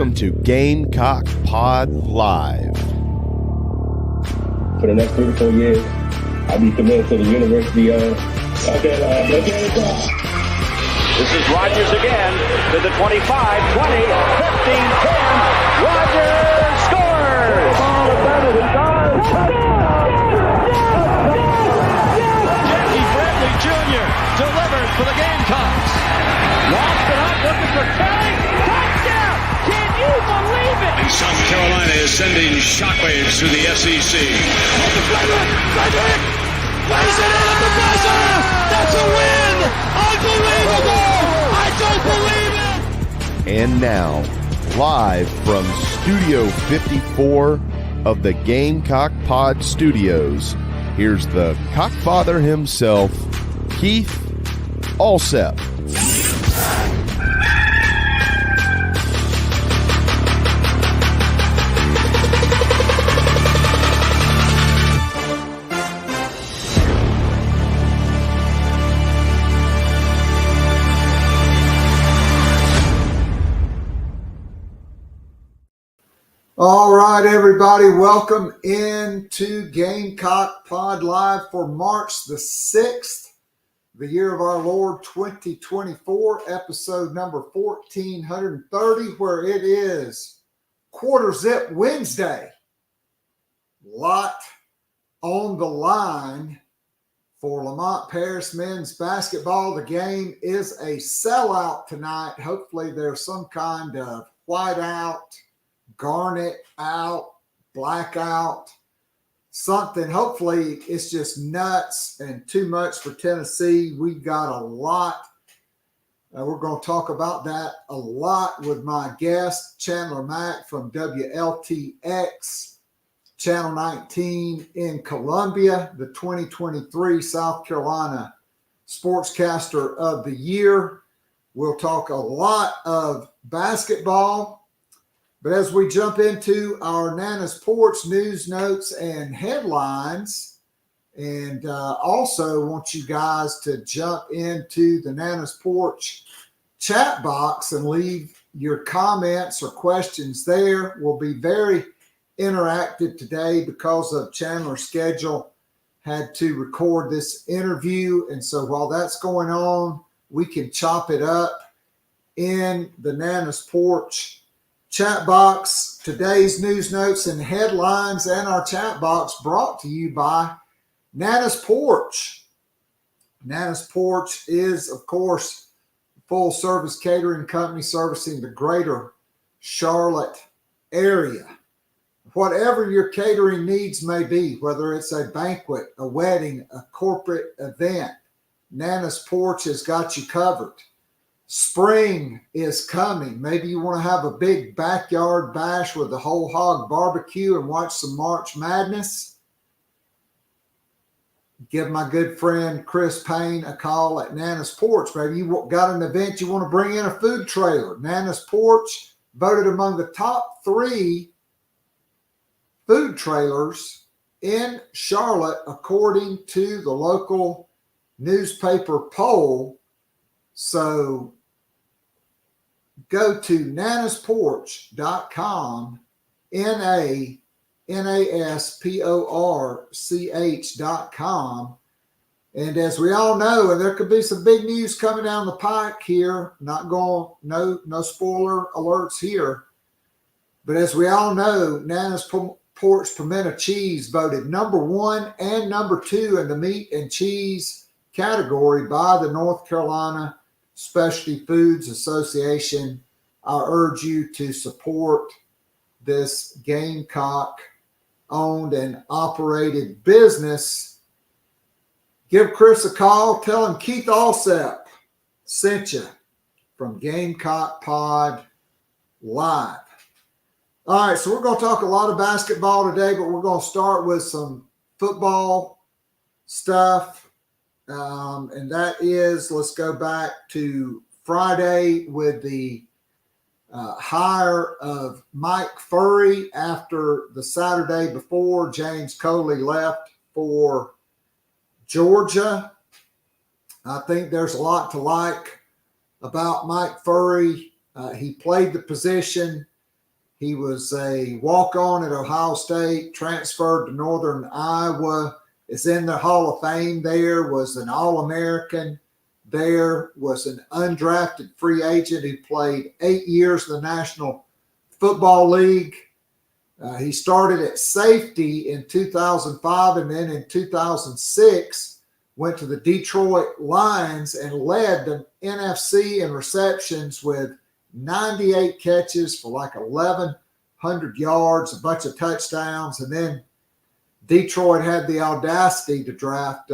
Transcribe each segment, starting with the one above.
Welcome to Gamecock Pod Live. For the next 3 to 4 years, I'll be committed to the University of Gamecock. This is Rodgers again to the 25, 20, 15, 10. Rodgers scores! Ball abandoned and gone. Jackie Bradley Jr. delivered for the Gamecocks. Lost it up, looking for Kelly. Touchdown! Can you believe it? And South Carolina is sending shockwaves through the SEC. Frederick plays it in at the buzzer. That's a win! Unbelievable! I don't believe it! And now, live from Studio 54 of the Gamecock Pod Studios, here's the Cockfather himself, Keith Alsep. All right, everybody, welcome into Gamecock Pod Live for March the 6th, the year of our Lord 2024, episode number 1430, where it is Quarter Zip Wednesday. Lot on the line for Lamont Paris men's basketball. The game is a sellout tonight. Hopefully there's some kind of whiteout, garnet out, blackout, something. Hopefully it's just nuts and too much for Tennessee. We've got a lot. We're going to talk about that a lot with my guest, Chandler Mack from WLTX, Channel 19 in Columbia, the 2023 South Carolina Sportscaster of the Year. We'll talk a lot of basketball. But as we jump into our Nana's Porch news, notes, and headlines, and also want you guys to jump into the Nana's Porch chat box and leave your comments or questions there. We'll be very interactive today because of Chandler's schedule. Had to record this interview, and so while that's going on, we can chop it up in the Nana's Porch chat box. Today's news, notes, and headlines, and our chat box brought to you by Nana's Porch. Nana's Porch is, of course, a full-service catering company servicing the greater Charlotte area. Whatever your catering needs may be, whether it's a banquet, a wedding, a corporate event, Nana's Porch has got you covered. Spring is coming. Maybe you want to have a big backyard bash with a whole hog barbecue and watch some March Madness. Give my good friend Chris Payne a call at Nana's Porch. Maybe you got an event you want to bring in a food trailer. Nana's Porch voted among the top 3 food trailers in Charlotte according to the local newspaper poll. So go to nanasporch.com, NANASPORCH.com. And as we all know, and there could be some big news coming down the pike here, no spoiler alerts here. But as we all know, Nana's Porch Pimento Cheese voted number 1 and number 2 in the meat and cheese category by the North Carolina Specialty Foods Association. I urge you to support this Gamecock owned and operated business. Give Chris a call. Tell him Keith Alsep sent you from Gamecock Pod Live. All right, so we're going to talk a lot of basketball today, but we're going to start with some football stuff. And that is, let's go back to Friday with the hire of Mike Furry after the Saturday before James Coley left for Georgia. I think there's a lot to like about Mike Furry. He played the position He was a walk-on at Ohio State, transferred to Northern Iowa, is in the Hall of Fame there, was an All-American there, was an undrafted free agent who played 8 years in the National Football League. He started at safety in 2005, and then in 2006 went to the Detroit Lions and led the NFC in receptions with 98 catches for like 1,100 yards, a bunch of touchdowns. And then Detroit had the audacity to draft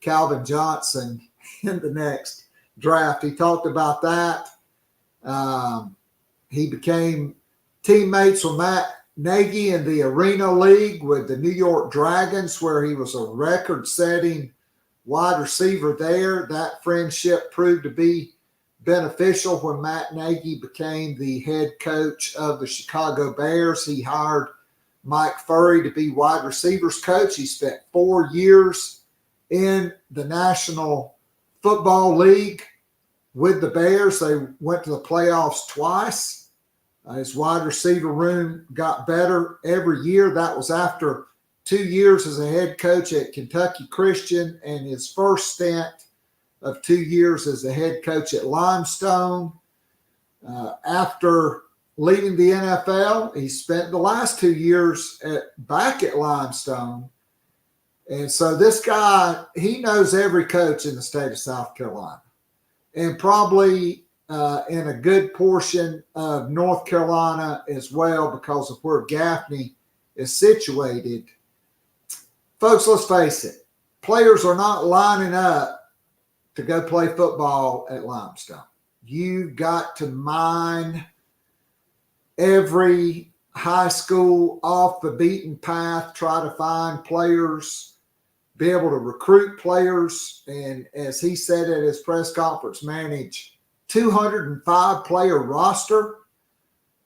Calvin Johnson in the next draft. He talked about that. He became teammates with Matt Nagy in the Arena League with the New York Dragons, where he was a record-setting wide receiver there. That friendship proved to be beneficial when Matt Nagy became the head coach of the Chicago Bears. He hired Mike Furrey to be wide receivers coach. He spent 4 years in the National Football League with the Bears. They went to the playoffs twice. His wide receiver room got better every year. That was after 2 years as a head coach at Kentucky Christian and his first stint of 2 years as a head coach at Limestone. After leaving the NFL, he spent the last 2 years back at Limestone. And so this guy, he knows every coach in the state of South Carolina, and probably in a good portion of North Carolina as well because of where Gaffney is situated. Folks, let's face it, players are not lining up to go play football at Limestone. You've got to mine every high school off the beaten path, try to find players, be able to recruit players, and as he said at his press conference, manage 205 player roster,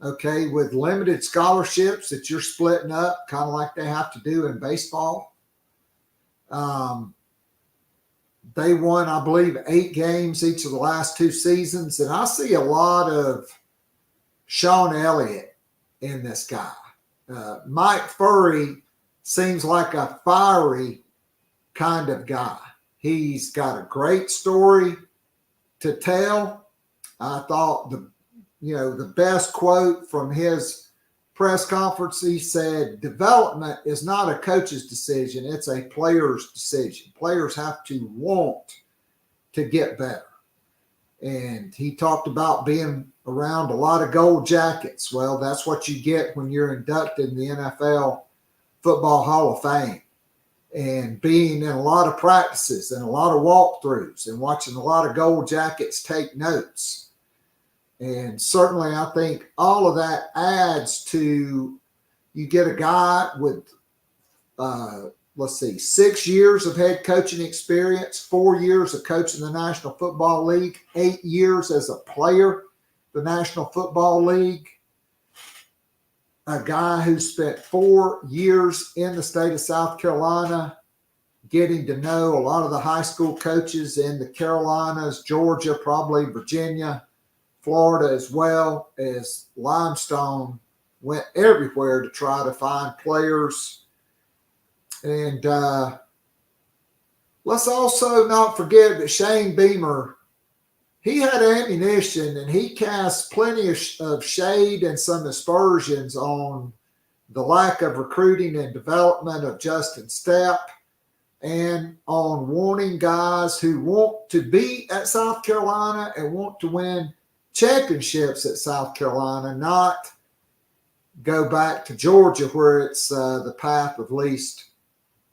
okay, with limited scholarships that you're splitting up, kind of like they have to do in baseball. They won, I believe, 8 games each of the last 2 seasons, and I see a lot of Sean Elliott in this guy. Mike Furrey seems like a fiery kind of guy. He's got a great story to tell. I thought the best quote from his press conference, he said, development is not a coach's decision, it's a player's decision. Players have to want to get better. And he talked about being around a lot of gold jackets. Well, that's what you get when you're inducted in the NFL Football Hall of Fame. And being in a lot of practices and a lot of walkthroughs and watching a lot of gold jackets take notes. And certainly I think all of that adds to, you get a guy with, 6 years of head coaching experience, 4 years of coaching the National Football League, 8 years as a player, the National Football League. A guy who spent 4 years in the state of South Carolina, getting to know a lot of the high school coaches in the Carolinas, Georgia, probably Virginia, Florida, as well as Limestone, went everywhere to try to find players. And let's also not forget that Shane Beamer, he had ammunition and he cast plenty of shade and some aspersions on the lack of recruiting and development of Justin Stepp, and on wanting guys who want to be at South Carolina and want to win championships at South Carolina, not go back to Georgia where it's the path of least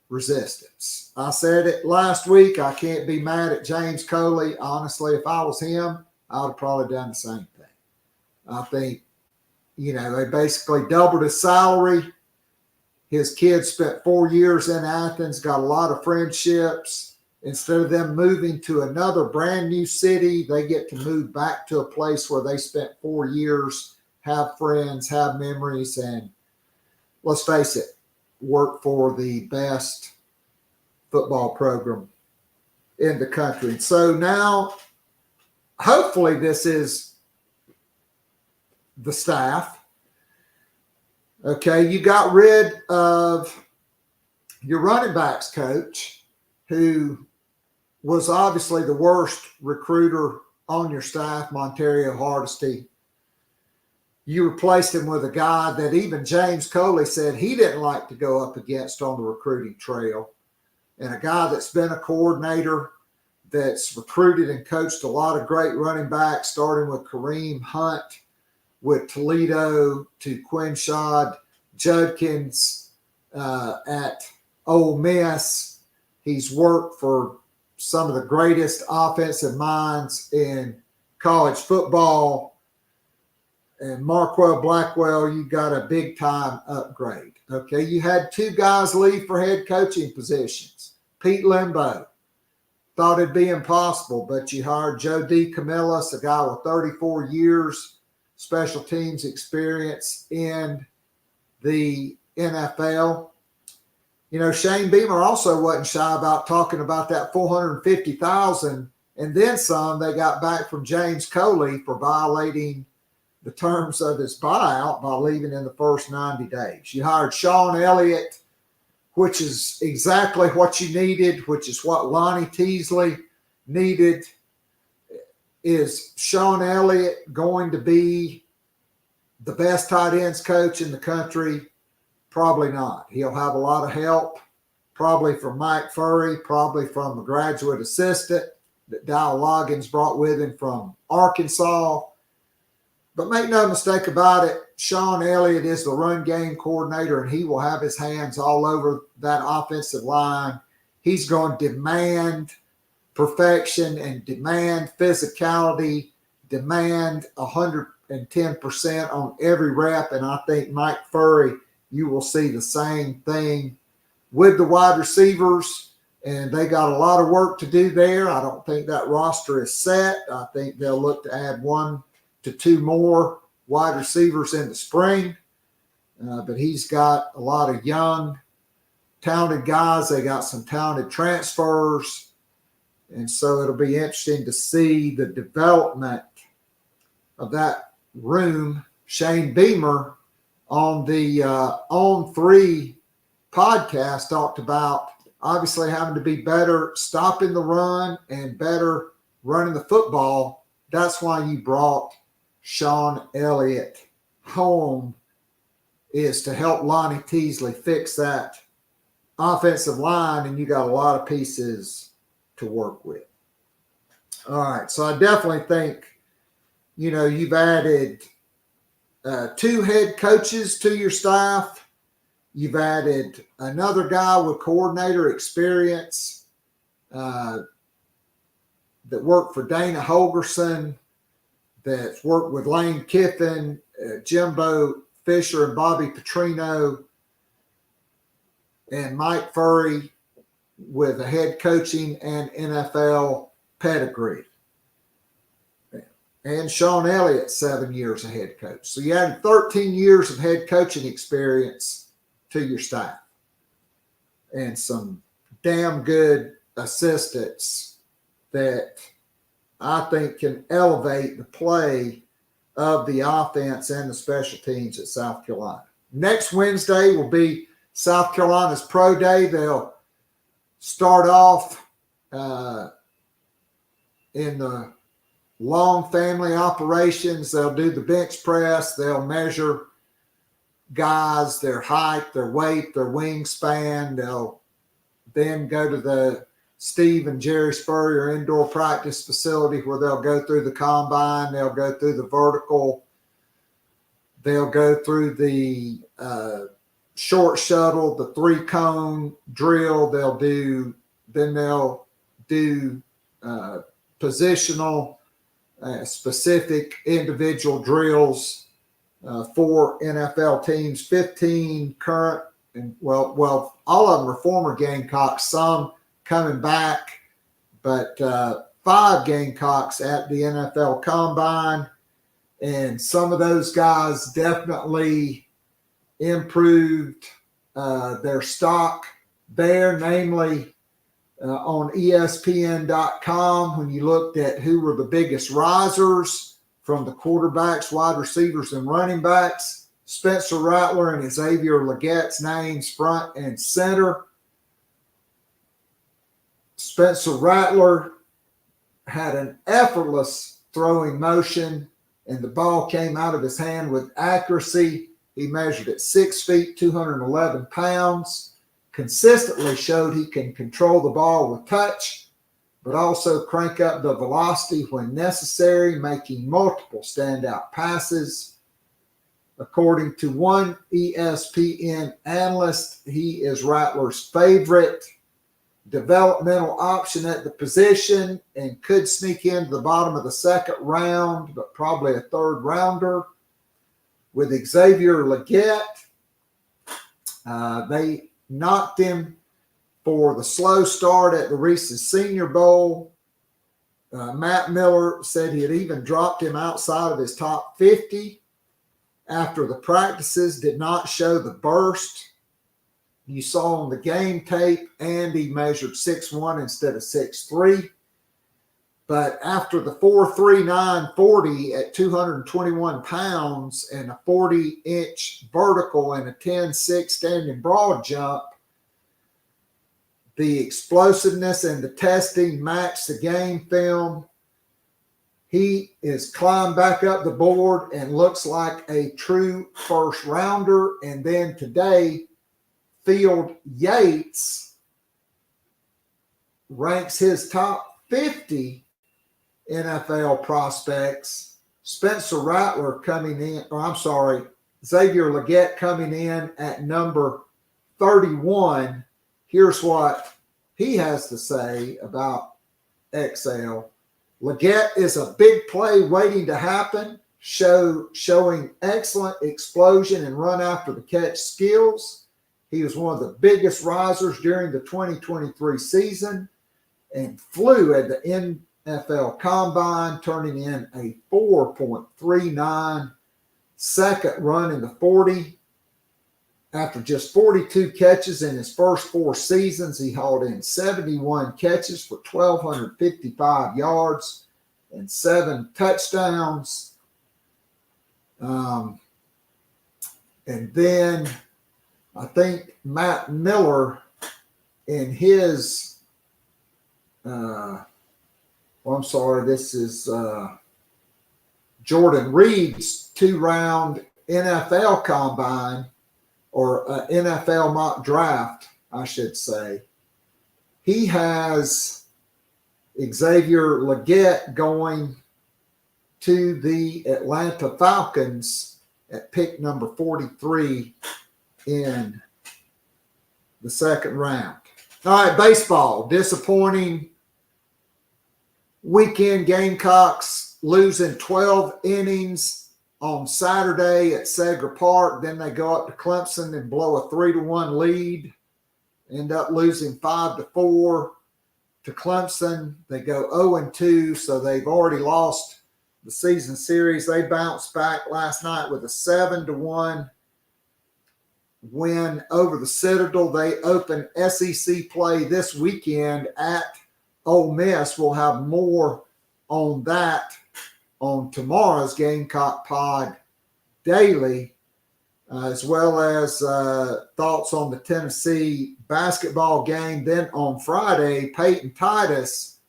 resistance. I said it last week, I can't be mad at James Coley. Honestly, if I was him, I would have probably done the same thing. I think, they basically doubled his salary. His kids spent 4 years in Athens, got a lot of friendships. Instead of them moving to another brand new city, they get to move back to a place where they spent 4 years, have friends, have memories, and let's face it, work for the best football program in the country. So now, hopefully this is the staff. Okay, you got rid of your running backs coach, who was obviously the worst recruiter on your staff, Montario Hardesty. You replaced him with a guy that even James Coley said he didn't like to go up against on the recruiting trail, and a guy that's been a coordinator, that's recruited and coached a lot of great running backs, starting with Kareem Hunt, with Toledo, to Quinshad Judkins at Ole Miss. He's worked for some of the greatest offensive minds in college football. And Marquell Blackwell, you got a big-time upgrade. Okay, you had two guys leave for head coaching positions. Pete Limbo thought it'd be impossible, but you hired Joe D. Camillus, a guy with 34 years special teams experience in the NFL. You know, Shane Beamer also wasn't shy about talking about that $450,000 and then some they got back from James Coley for violating the terms of his buyout by leaving in the first 90 days. You hired Sean Elliott, which is exactly what you needed, which is what Lonnie Teasley needed. Is Sean Elliott going to be the best tight ends coach in the country? Probably not. He'll have a lot of help, probably from Mike Furry, probably from a graduate assistant that Dow Loggins brought with him from Arkansas. But make no mistake about it, Sean Elliott is the run game coordinator, and he will have his hands all over that offensive line. He's going to demand perfection and demand physicality, demand 110% on every rep. And I think Mike Furry, you will see the same thing with the wide receivers, and they got a lot of work to do there. I don't think that roster is set. I think they'll look to add 1 to 2 more wide receivers in the spring. But he's got a lot of young, talented guys. They got some talented transfers. And so it'll be interesting to see the development of that room. Shane Beamer on the On 3 podcast talked about obviously having to be better stopping the run and better running the football. That's why you brought Sean Elliott home, is to help Lonnie Teasley fix that offensive line, and you got a lot of pieces to work with. All right, so I definitely think, you know, you've added 2 head coaches to your staff. You've added another guy with coordinator experience that worked for Dana Holgerson, that's worked with Lane Kiffin, Jimbo Fisher, and Bobby Petrino, and Mike Furry with a head coaching and NFL pedigree. And Sean Elliott, 7 years of head coach. So you added 13 years of head coaching experience to your staff, and some damn good assistants that I think can elevate the play of the offense and the special teams at South Carolina. Next Wednesday will be South Carolina's Pro Day. They'll start off in the long family operations. They'll do the bench press. They'll measure guys, their height, their weight, their wingspan. They'll then go to the Steve and Jerry Spurrier indoor practice facility, where they'll go through the combine. They'll go through the vertical. They'll go through the short shuttle, the 3-cone drill. They'll do positional, specific individual drills for NFL teams. 15 current, and well, all of them are former Gamecocks, some coming back, but 5 Gamecocks at the NFL Combine. And some of those guys definitely improved their stock there, namely on ESPN.com, when you looked at who were the biggest risers from the quarterbacks, wide receivers, and running backs. Spencer Rattler and Xavier Legette's names front and center. Spencer Rattler had an effortless throwing motion, and the ball came out of his hand with accuracy. He measured at 6 feet, 211 pounds, consistently showed he can control the ball with touch, but also crank up the velocity when necessary, making multiple standout passes. According to one ESPN analyst, he is Rattler's favorite developmental option at the position and could sneak into the bottom of the second round, but probably a third rounder. With Xavier Legette, they knocked him for the slow start at the Reese's Senior Bowl. Matt Miller said he had even dropped him outside of his top 50 after the practices did not show the burst you saw on the game tape, and he measured 6'1" instead of 6'3". But after the 4.39 40 at 221 pounds and a 40-inch vertical and a 10.6 standing broad jump, the explosiveness and the testing matched the game film. He is climbed back up the board and looks like a true first rounder. And then today, Field Yates ranks his top 50 NFL prospects. Spencer Rattler Xavier Legette coming in at number 31. Here's what he has to say about XL. Legette is a big play waiting to happen, showing excellent explosion and run after the catch skills. He was one of the biggest risers during the 2023 season and flew at the NFL Combine, turning in a 4.39 second run in the 40. After just 42 catches in his first 4 seasons, he hauled in 71 catches for 1,255 yards and 7 touchdowns. And then I think Matt Miller in his, this is Jordan Reed's 2-round NFL Combine, or NFL mock draft, I should say. He has Xavier Legette going to the Atlanta Falcons at pick number 43 in the second round. All right, baseball. Disappointing weekend. Gamecocks losing 12 innings on Saturday at Segra Park. Then they go up to Clemson and blow a 3-1 lead. End up losing 5-4 to Clemson. They go 0-2, so they've already lost the season series. They bounced back last night with a 7-1 win over the Citadel. They open SEC play this weekend at Ole Miss. We'll have more on that on tomorrow's Gamecock Pod Daily, as well as thoughts on the Tennessee basketball game. Then on Friday, Peyton Titus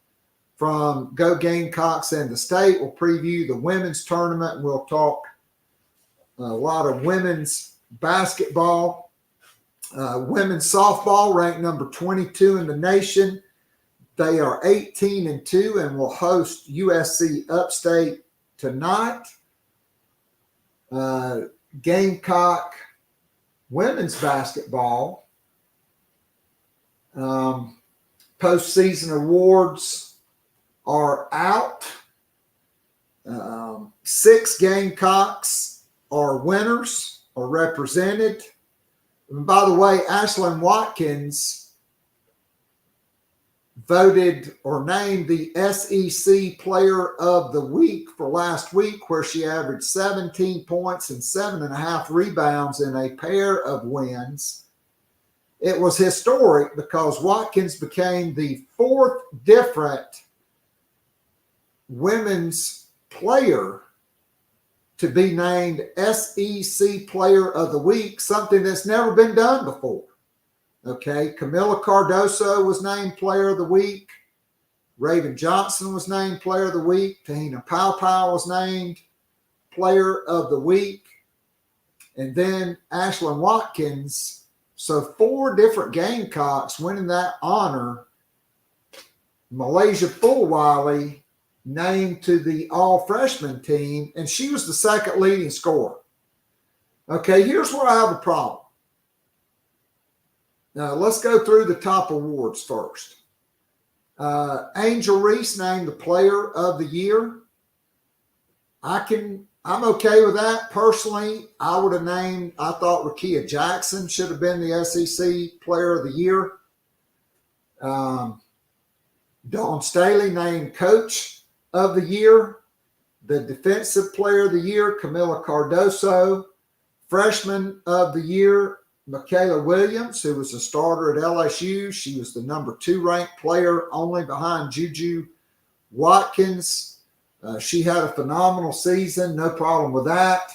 from Go Gamecocks and the State will preview the women's tournament. We'll talk a lot of women's basketball. Women's softball ranked number 22 in the nation. They are 18-2 and will host USC Upstate tonight. Gamecock women's basketball postseason awards are out. 6 Gamecocks are winners or represented. And by the way, Ashlyn Watkins voted or named the SEC Player of the Week for last week, where she averaged 17 points and 7.5 rebounds in a pair of wins. It was historic because Watkins became the 4th different women's player to be named SEC Player of the Week, something that's never been done before. Okay, Camila Cardoso was named Player of the Week. Raven Johnson was named Player of the Week. Tahina Paopao was named Player of the Week. And then Ashlyn Watkins. So 4 different Gamecocks winning that honor. Malaysia Fulwiley named to the all-freshman team, and she was the second leading scorer. Okay, here's where I have a problem. Now, let's go through the top awards first. Angel Reese named the Player of the Year. I'm okay with that. Personally, I would have named, I thought Rakia Jackson should have been the SEC Player of the Year. Dawn Staley named Coach of the Year. The Defensive Player of the Year, Camila Cardoso. Freshman of the Year, Michaela Williams, who was a starter at LSU. She was the number 2 ranked player, only behind Juju Watkins. She had a phenomenal season, no problem with that.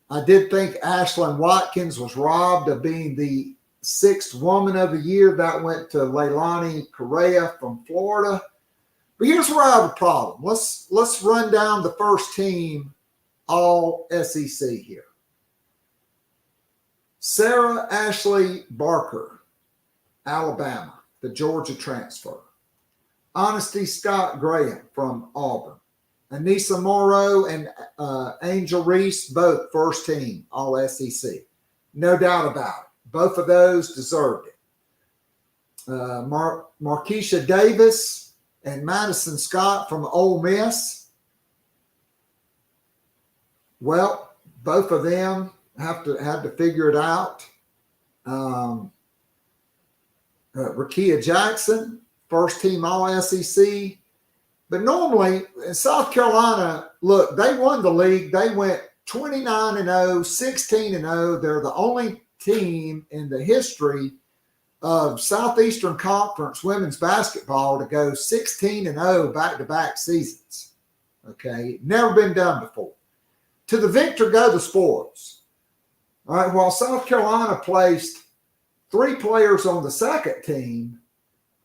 I did think Ashlyn Watkins was robbed of being the 6th Woman of the Year. That went to Leilani Correa from Florida. But here's where I have a problem. Let's run down the first team, all SEC here. Sarah Ashley Barker, Alabama, the Georgia transfer. Honesty Scott Graham from Auburn. Anissa Morrow and Angel Reese, both first team, all SEC. No doubt about it. Both of those deserved it. Markeisha Davis and Madison Scott from Ole Miss. Well, both of them had to figure it out. Rakia Jackson, first team all SEC. But normally in South Carolina, look, they won the league. They went 29-0, 16-0. They're the only team in the history of Southeastern Conference women's basketball to go 16-0 back-to-back seasons. Okay, never been done before. To the victor go the spoils. All right, while South Carolina placed 3 players on the second team,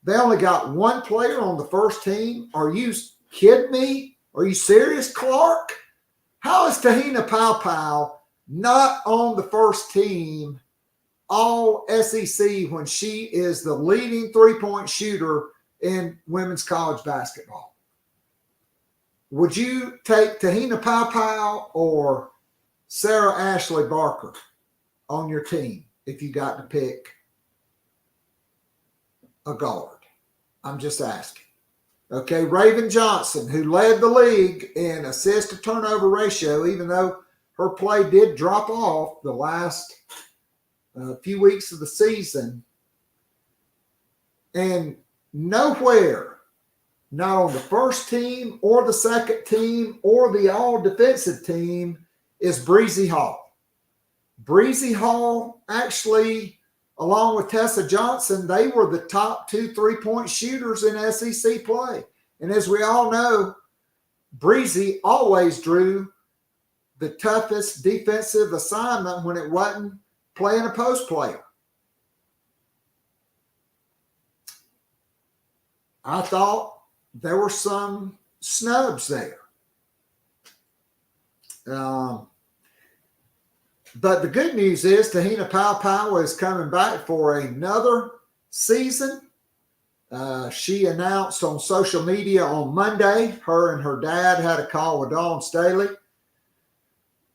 they only got 1 player on the first team. Are you kidding me? Are you serious, Clark? How is Tahina Paopao not on the first team all SEC when she is the leading 3-point shooter in women's college basketball? Would you take Tahina Paopao or Sarah Ashley Barker on your team if you got to pick a guard? I'm just asking. Okay, Raven Johnson, who led the league in assist to turnover ratio, even though her play did drop off the last few weeks of the season. And nowhere, not on the first team or the second team or the all-defensive team, is Breezy Hall. Breezy Hall actually, along with Tessa Johnson, they were the top 2 3-point shooters in SEC play. And as we all know, Breezy always drew the toughest defensive assignment when it wasn't playing a post player. I thought there were some snubs there. But the good news is Tahina Paopao is coming back for another season. She announced on social media on Monday, her and her dad had a call with Dawn Staley.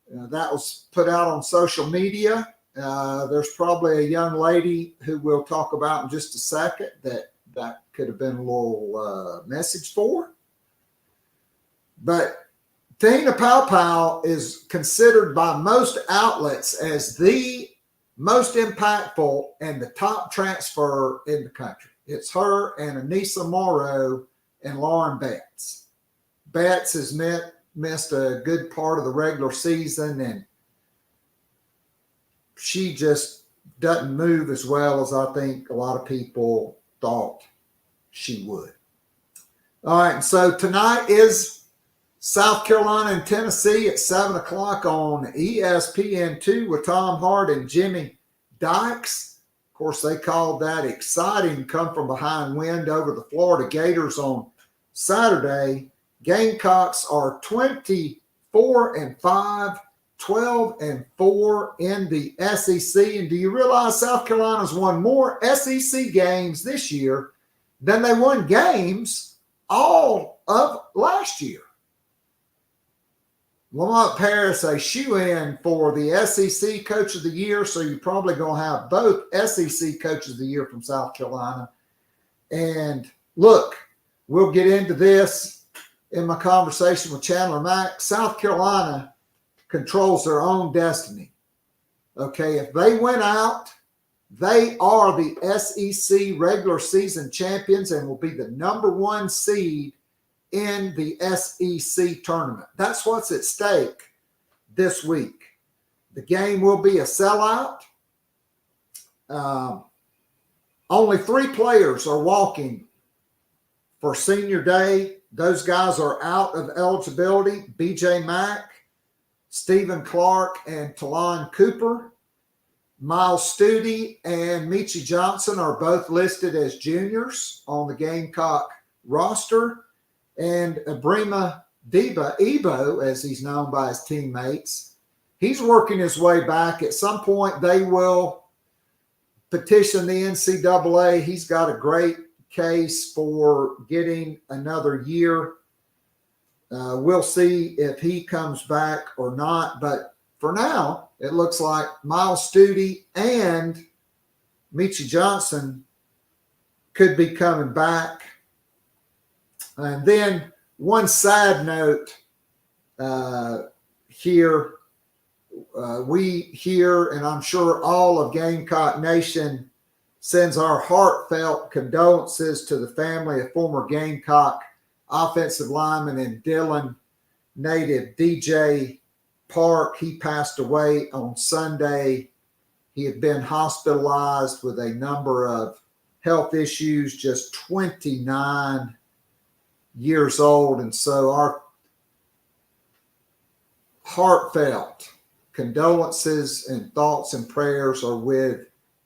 That was put out on social media. There's probably a young lady who we'll talk about in just a second that could have been a little message for. But Tahina Paopao is considered by most outlets as the most impactful and the top transfer in the country. It's her and Anissa Morrow and Lauren Betts. Betts has missed a good part of the regular season, and she just doesn't move as well as I think a lot of people thought she would. All right, and so tonight is South Carolina and Tennessee at 7 o'clock on ESPN2 with Tom Hart and Jimmy Dykes. Of course, they called that exciting come from behind win over the Florida Gators on Saturday. Gamecocks are 24-5, 12-4 in the SEC. And do you realize South Carolina's won more SEC games this year than they won games all of last year? Lamont Paris, a shoe-in for the SEC Coach of the Year, so you're probably going to have both SEC Coaches of the Year from South Carolina. And look, we'll get into this in my conversation with Chandler Mack. South Carolina controls their own destiny. Okay, if they win out, they are the SEC regular season champions and will be the number 1 seed in the SEC tournament. That's what's at stake this week. The game will be a sellout. Only 3 players are walking for senior day. Those guys are out of eligibility. BJ Mack, Stephen Clark, and Talon Cooper. Miles Studi and Michi Johnson are both listed as juniors on the Gamecock roster. And Abrima Ebo, as he's known by his teammates, he's working his way back. At some point, they will petition the NCAA. He's got a great case for getting another year. We'll see if he comes back or not. But for now, it looks like Miles Studi and Michi Johnson could be coming back. And then one sad note here, we here, and I'm sure all of Gamecock Nation sends our heartfelt condolences to the family of former Gamecock offensive lineman and Dillon native DJ Park. He passed away on Sunday. He had been hospitalized with a number of health issues, just 29 years old. And so our heartfelt condolences and thoughts and prayers are with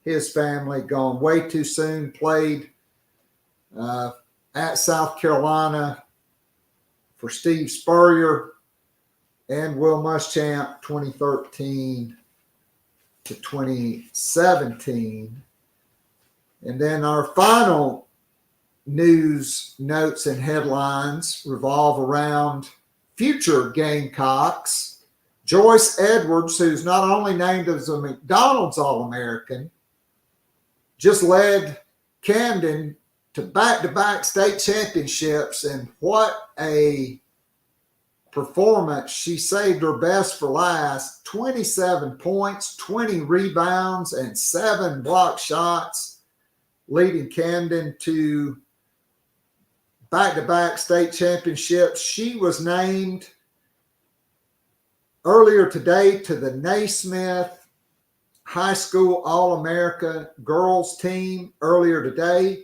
his family. Gone way too soon. Played at South Carolina for Steve Spurrier and Will Muschamp, 2013 to 2017. And then our final news, notes, and headlines revolve around future Gamecocks. Joyce Edwards, who's not only named as a McDonald's All-American, just led Camden to back-to-back state championships, and what a performance. She saved her best for last. 27 points, 20 rebounds, and 7 block shots, leading Camden to back-to-back state championships. She was named earlier today to the Naismith High School All-America girls team earlier today.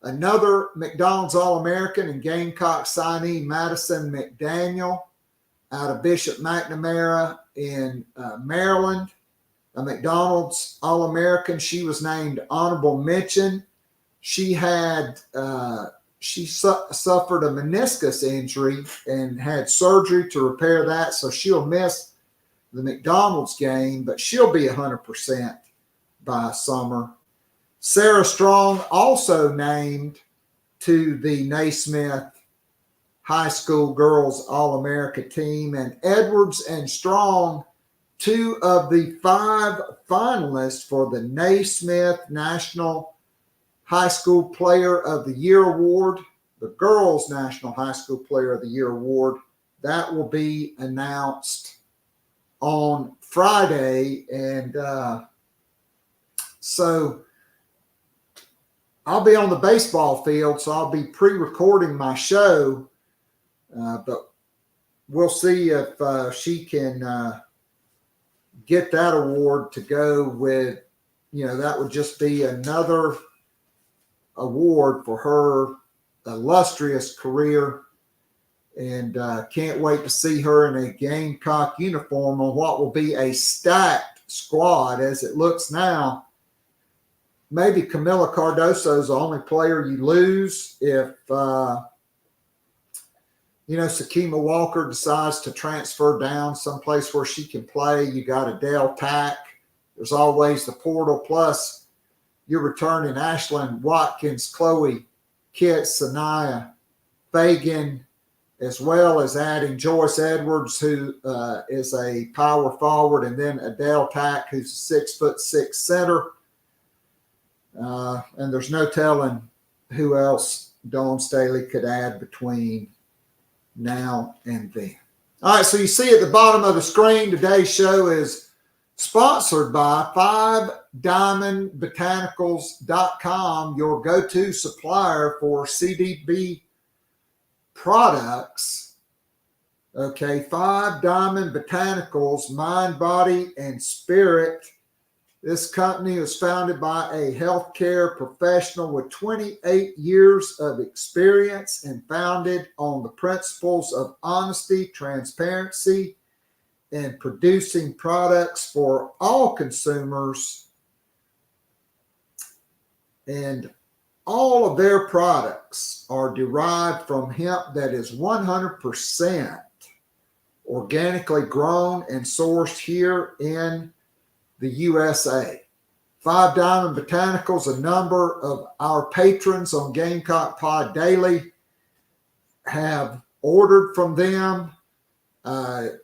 Another McDonald's All-American and Gamecock signee Madison McDaniel out of Bishop McNamara in Maryland. A McDonald's All-American. She was named honorable mention. She had suffered a meniscus injury and had surgery to repair that, so she'll miss the McDonald's game, but she'll be 100% by summer. Sarah Strong also named to the Naismith High School Girls All-America team, and Edwards and Strong, 2 of the 5 finalists for the Naismith National High School Player of the Year Award, the Girls National High School Player of the Year Award. That will be announced on Friday. And so I'll be on the baseball field, so I'll be pre-recording my show. But we'll see if she can get that award to go with, that would just be another award for her illustrious career And can't wait to see her in a Gamecock uniform on what will be a stacked squad as it looks now. Maybe Camila Cardoso is the only player you lose if, Sakima Walker decides to transfer down someplace where she can play. You got Adele Tack. There's always the portal. Plus, you're returning Ashlyn Watkins, Chloe Kitts, Sanaya Fagan, as well as adding Joyce Edwards, who is a power forward, and then Adele Tack, who's a 6'6" center. And there's no telling who else Dawn Staley could add between now and then. All right, so you see at the bottom of the screen, today's show is sponsored by 5diamondbotanicals.com, your go-to supplier for CDB products. Okay, 5 Diamond Botanicals, mind, body, and spirit. This company was founded by a healthcare professional with 28 years of experience and founded on the principles of honesty, transparency, and producing products for all consumers. And all of their products are derived from hemp that is 100% organically grown and sourced here in the USA. 5 Diamond Botanicals, a number of our patrons on Gamecock Pod Daily have ordered from them.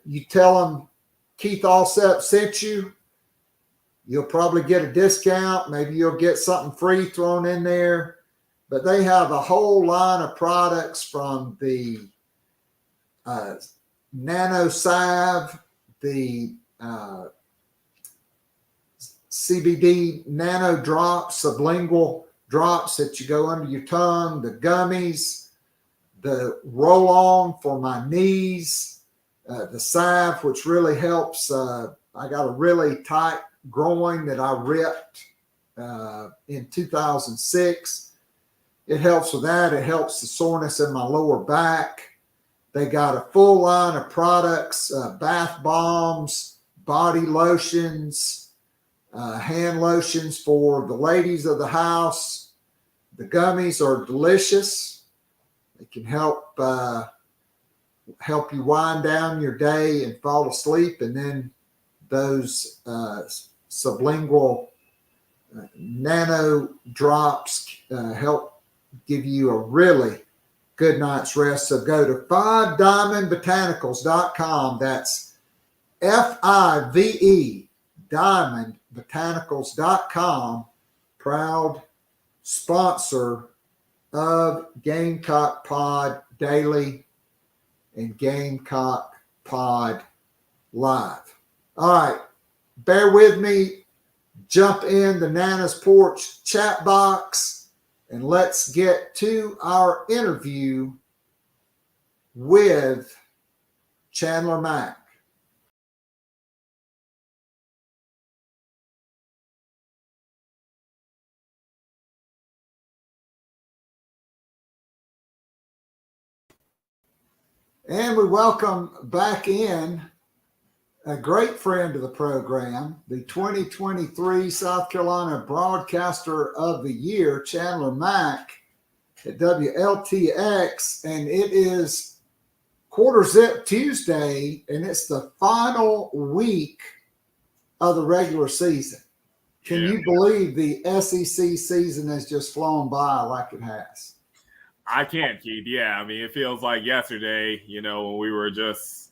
You tell them Keith Allsep sent you, you'll probably get a discount. Maybe you'll get something free thrown in there. But they have a whole line of products from the Nano Salve, the CBD Nano Drops, sublingual drops that you go under your tongue, the gummies, the roll-on for my knees, the salve, which really helps. I got a really tight groin that I ripped in 2006. It helps with that. It helps the soreness in my lower back. They got a full line of products, bath bombs, body lotions, hand lotions for the ladies of the house. The gummies are delicious. They can help you wind down your day and fall asleep. And then those sublingual nano drops help give you a really good night's rest. So go to 5diamondbotanicals.com. That's FIVE, diamondbotanicals.com, proud sponsor of Gamecock Pod Daily and Gamecock Pod Live. All right, bear with me. Jump in the Nana's Porch chat box and let's get to our interview with Chandler Mack. And we welcome back in a great friend of the program, the 2023 South Carolina Broadcaster of the Year, Chandler Mack at WLTX. And it is Quarter Zip Tuesday, and it's the final week of the regular season. Can you believe the SEC season has just flown by like it has? I can't, Keith. Yeah, I mean, it feels like yesterday, when we were just,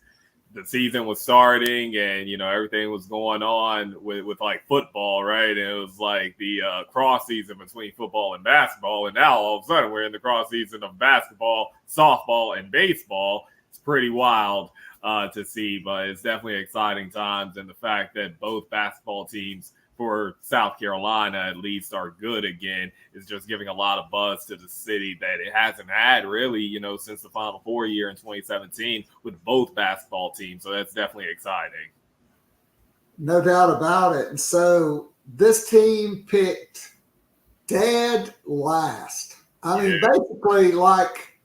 the season was starting and, everything was going on with like football, right? And it was like the cross season between football and basketball. And now all of a sudden we're in the cross season of basketball, softball, and baseball. It's pretty wild to see, but it's definitely exciting times. And the fact that both basketball teams for South Carolina at least are good again is just giving a lot of buzz to the city that it hasn't had really, since the Final Four year in 2017 with both basketball teams. So that's definitely exciting. No doubt about it. And so this team picked dead last. I mean, basically like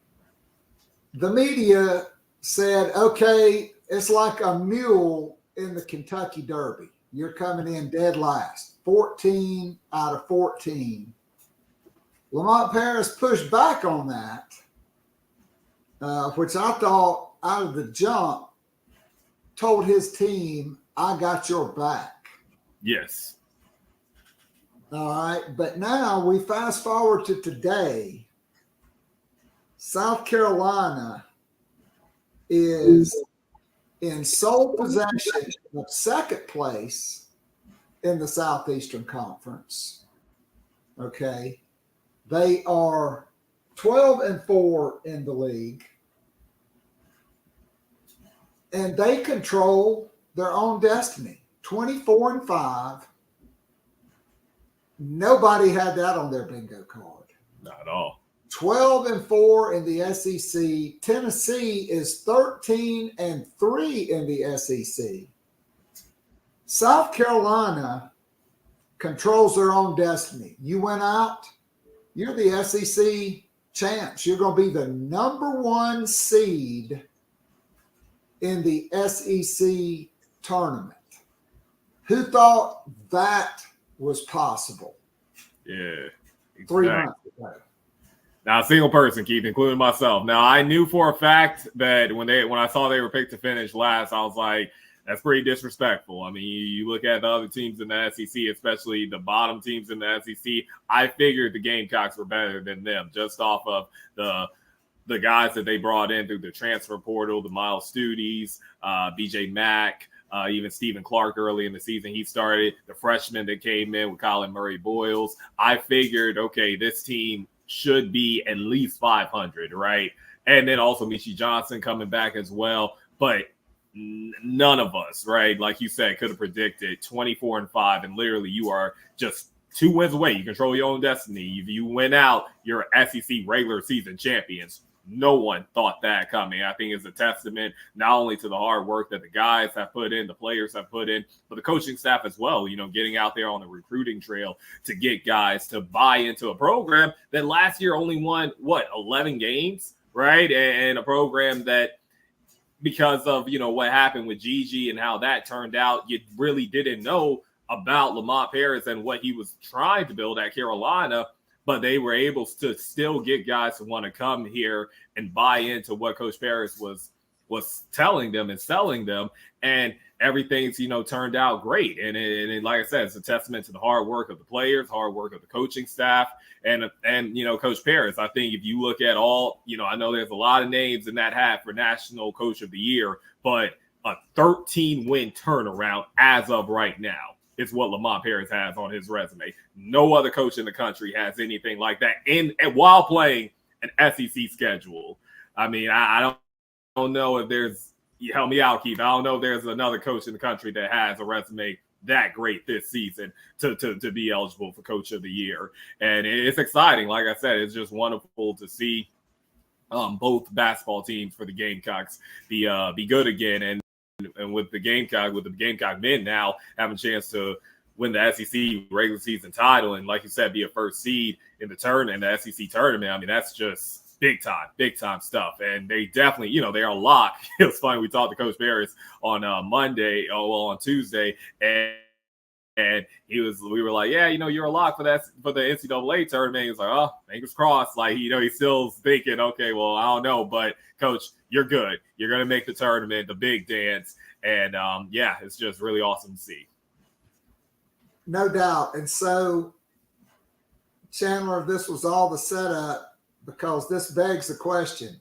the media said, okay, it's like a mule in the Kentucky Derby. You're coming in dead last, 14 out of 14. Lamont Paris pushed back on that, which I thought out of the jump told his team, I got your back. Yes. All right. But now we fast forward to today. South Carolina is in sole possession of second place in the Southeastern Conference. Okay. They are 12-4 in the league. And they control their own destiny. 24-5. Nobody had that on their bingo card. Not at all. 12-4 in the SEC. Tennessee is 13-3 in the SEC. South Carolina controls their own destiny. You went out, you're the SEC champs. You're going to be the number 1 seed in the SEC tournament. Who thought that was possible? Yeah. Exactly. 3 months ago. Not a single person, Keith, including myself. Now, I knew for a fact that when I saw they were picked to finish last, I was like, that's pretty disrespectful. I mean, you look at the other teams in the SEC, especially the bottom teams in the SEC. I figured the Gamecocks were better than them just off of the guys that they brought in through the transfer portal, the Miles Studies, BJ Mack, even Stephen Clark early in the season. He started the freshman that came in with Colin Murray Boyles. I figured, okay, this team should be at least 500, right? And then also Michi Johnson coming back as well. But none of us, right, like you said, could have predicted 24-5. And literally you are just 2 wins away. You control your own destiny. If you win out, you're SEC regular season champions. No one thought that coming. I think it's a testament not only to the hard work that the guys have put in, the players have put in, but the coaching staff as well, getting out there on the recruiting trail to get guys to buy into a program that last year only won, 11 games, right? And a program that, because of, what happened with Gigi and how that turned out, you really didn't know about Lamont Paris and what he was trying to build at Carolina. But they were able to still get guys to want to come here and buy into what Coach Paris was telling them and selling them. And everything's, turned out great. And like I said, it's a testament to the hard work of the players, hard work of the coaching staff, and Coach Paris. I think if you look at all, I know there's a lot of names in that hat for National Coach of the Year, but a 13-win turnaround as of right now. It's what Lamont Paris has on his resume. No other coach in the country has anything like that, and while playing an SEC schedule. I mean, I don't know if there's – you help me out, Keith. I don't know if there's another coach in the country that has a resume that great this season to be eligible for Coach of the Year. And it's exciting. Like I said, it's just wonderful to see both basketball teams for the Gamecocks be good again. And with the Gamecock men now having a chance to win the SEC regular season title and, like you said, be a first seed in the SEC tournament. I mean, that's just big time stuff. And they definitely, they're a lock. It was funny. We talked to Coach Paris on on Tuesday, and we were like, yeah, you're a lock for the NCAA tournament. He was like, oh, fingers crossed. Like, he's still thinking, okay, well, I don't know, but Coach, you're good. You're going to make the tournament, the big dance. And it's just really awesome to see. No doubt. And so, Chandler, this was all the setup because this begs the question,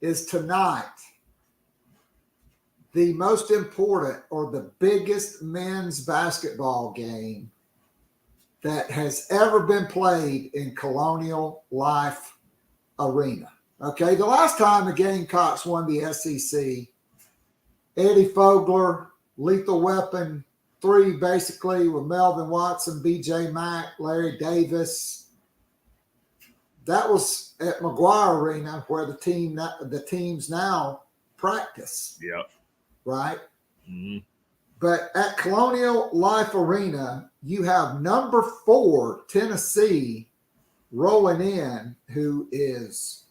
is tonight the most important or the biggest men's basketball game that has ever been played in Colonial Life Arena? Okay, the last time the Gamecocks won the SEC, Eddie Fogler, Lethal Weapon 3, basically, with Melvin Watson, BJ Mack, Larry Davis. That was at McGuire Arena where the teams now practice. Yep. Right? Mm-hmm. But at Colonial Life Arena, you have number 4, Tennessee, rolling in, who is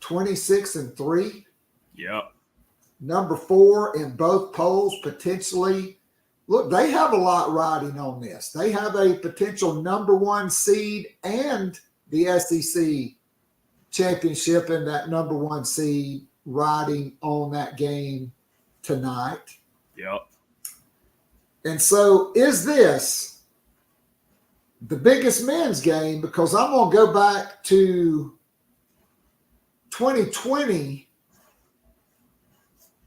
26-3. Yep. Number 4 in both polls, potentially. Look, they have a lot riding on this. They have a potential number 1 seed and the SEC championship and that number 1 seed riding on that game tonight. Yep. And so is this the biggest men's game? Because I'm going to go back to 2020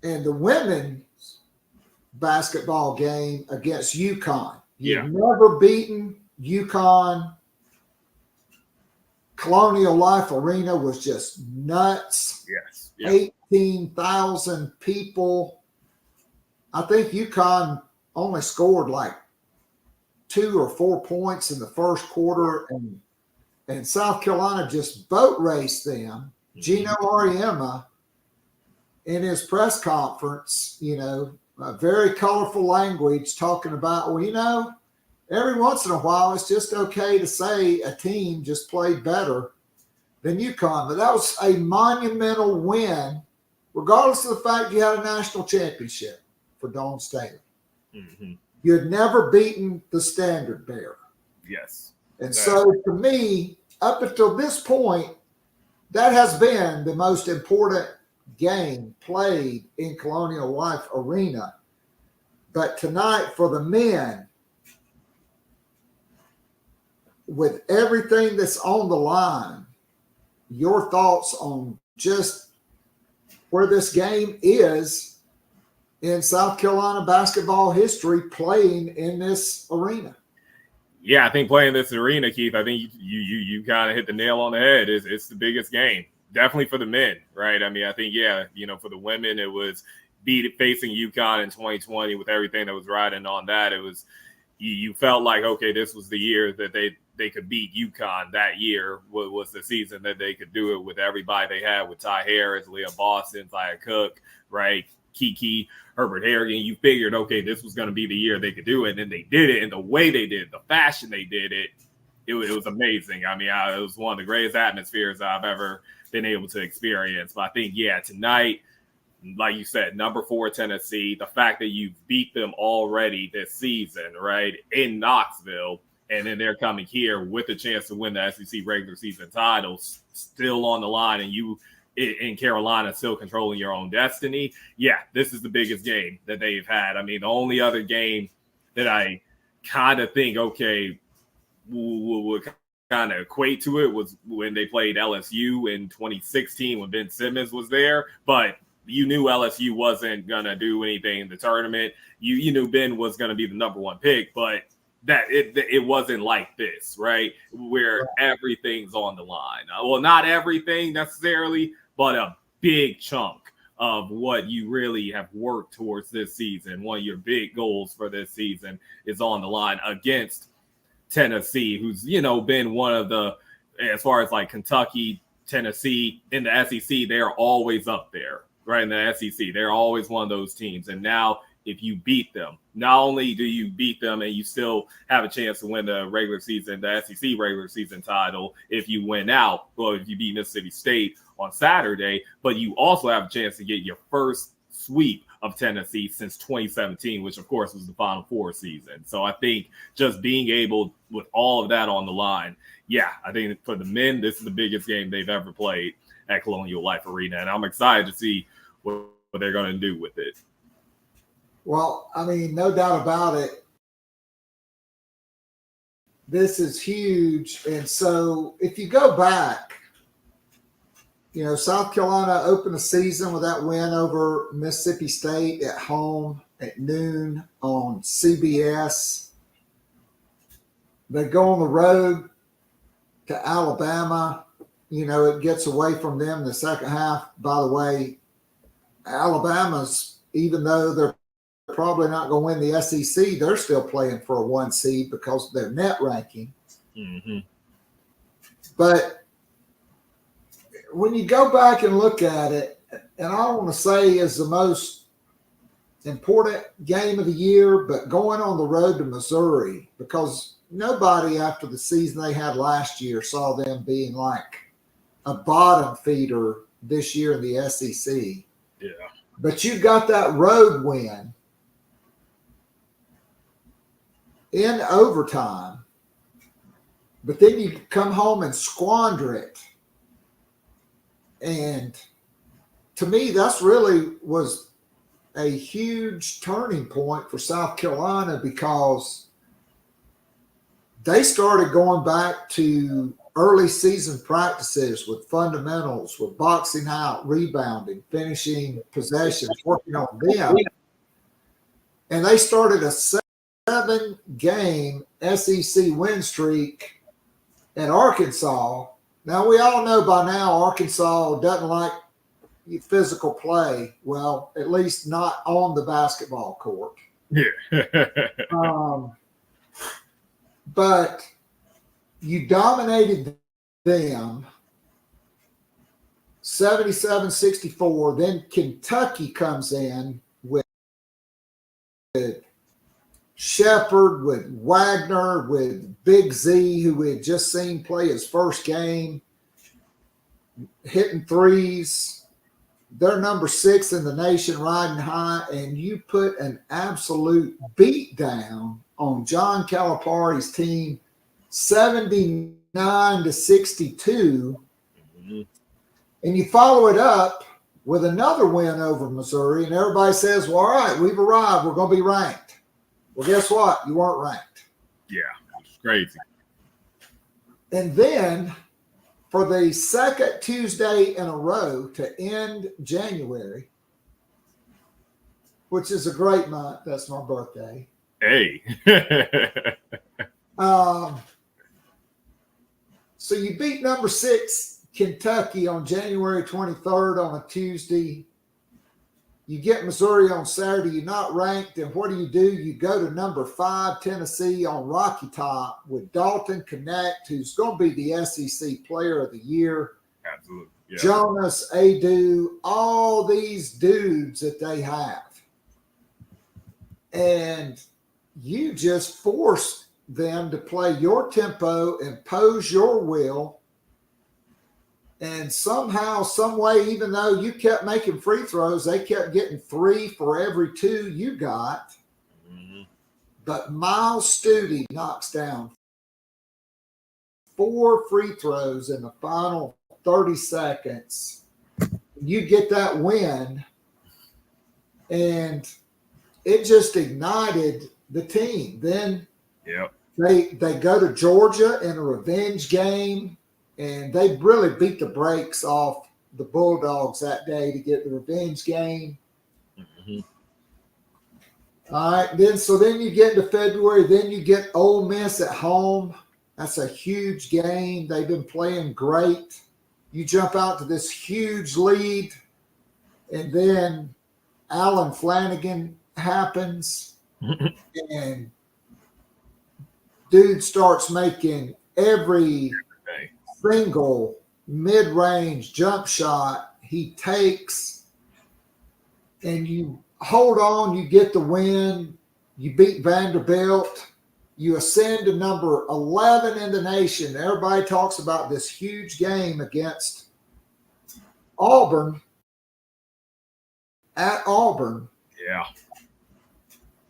and the women's basketball game against UConn. You've never beaten UConn. Colonial Life Arena was just nuts. Yes. 18,000 people. I think UConn only scored like 2 or 4 points in the first quarter, and South Carolina just boat raced them. Gino Auriemma, in his press conference, very colorful language talking about, well, every once in a while it's just okay to say a team just played better than UConn. But that was a monumental win, regardless of the fact you had a national championship for Dawn Staley. Mm-hmm. You had never beaten the standard bearer. Yes. And so to me, up until this point, that has been the most important game played in Colonial Life Arena. But tonight for the men, with everything that's on the line, your thoughts on just where this game is in South Carolina basketball history playing in this arena? Yeah, I think playing this arena, Keith, I think you kind of hit the nail on the head. It's the biggest game, definitely for the men, right? I mean, I think, for the women, it was facing UConn in 2020 with everything that was riding on that. It was, you felt like, okay, this was the year that they could beat UConn. That year was the season that they could do it with everybody they had, with Ty Harris, Leah Boston, Zia Cook, right? Kiki, Herbert Harrigan. You figured, okay, this was going to be the year they could do it. And then they did it. And the way they did it, the fashion they did it, it was amazing. I mean, it was one of the greatest atmospheres I've ever been able to experience. But I think, tonight, like you said, number 4 Tennessee, the fact that you beat them already this season, right, in Knoxville, and then they're coming here with a chance to win the SEC regular season titles, still on the line, and you in Carolina still controlling your own destiny. Yeah, this is the biggest game that they've had. I mean, the only other game that I kind of think, okay, would kind of equate to it was when they played LSU in 2016 when Ben Simmons was there. But you knew LSU wasn't going to do anything in the tournament. You knew Ben was going to be the number 1 pick, but that it wasn't like this, right? Where everything's on the line. Well, not everything necessarily, but a big chunk of what you really have worked towards this season. One of your big goals for this season is on the line against Tennessee, who's, been one of the, as far as like Kentucky, Tennessee in the SEC, they're always up there, right? In the SEC, they're always one of those teams. And now if you beat them, not only do you beat them and you still have a chance to win the regular season, the SEC regular season title, if you win out, well, if you beat Mississippi State on Saturday, but you also have a chance to get your first sweep of Tennessee since 2017, which of course was the Final Four season. So I think just being able, with all of that on the line, I think for the men, this is the biggest game they've ever played at Colonial Life Arena. And I'm excited to see what they're going to do with it. Well, I mean, no doubt about it. This is huge. And so if you go back, South Carolina opened the season with that win over Mississippi State at home at noon on CBS. They go on the road to Alabama. It gets away from them in the second half. By the way, Alabama's, even though they're probably not going to win the SEC, they're still playing for a 1 seed because of their net ranking. Mm-hmm. But when you go back and look at it, and I want to say is the most important game of the year, but going on the road to Missouri, because nobody after the season they had last year saw them being like a bottom feeder this year in the SEC. Yeah. But you got that road win in overtime, but then you come home and squander it. And to me, that's really was a huge turning point for South Carolina, because they started going back to early season practices with fundamentals, with boxing out, rebounding, finishing possessions, working on them. And they started a 7-game SEC win streak at Arkansas. Now, we all know by now Arkansas doesn't like physical play. Well, at least not on the basketball court. Yeah. But you dominated them 77-64. Then Kentucky comes in with Shepard, with Wagner, with Big Z, who we had just seen play his first game, hitting threes. They're number 6 in the nation, riding high, and you put an absolute beat down on John Calipari's team, 79-62. Mm-hmm. And you follow it up with another win over Missouri, and everybody says, well, all right, we've arrived. We're going to be ranked. Well, guess what? You weren't ranked. Yeah, it's crazy. And then for the second Tuesday in a row to end January, which is a great month. That's my birthday. Hey. So you beat number 6 Kentucky on January 23rd on a Tuesday. You get Missouri on Saturday. You're not ranked. And what do? You go to number 5 Tennessee on Rocky Top with Dalton Connect, who's going to be the SEC Player of the Year. Absolutely. Yeah. Jonas, Adu, all these dudes that they have. And you just forced them to play your tempo, impose your will. And somehow, some way, even though you kept making free throws, they kept getting 3 for every 2 you got. Mm-hmm. But Miles Studi knocks down 4 free throws in the final 30 seconds. You get that win, and it just ignited the team. Then yep. they go to Georgia in a revenge game, and they really beat the brakes off the Bulldogs that day to get the revenge game. Mm-hmm. All right, then you get into February. Then you get Ole Miss at home. That's a huge game. They've been playing great. You jump out to this huge lead, and then Alan Flanagan happens, and dude starts making every single mid-range jump shot he takes, and you hold on, you get the win, you beat Vanderbilt, you ascend to number 11 in the nation. Everybody talks about this huge game against Auburn, at Auburn. Yeah.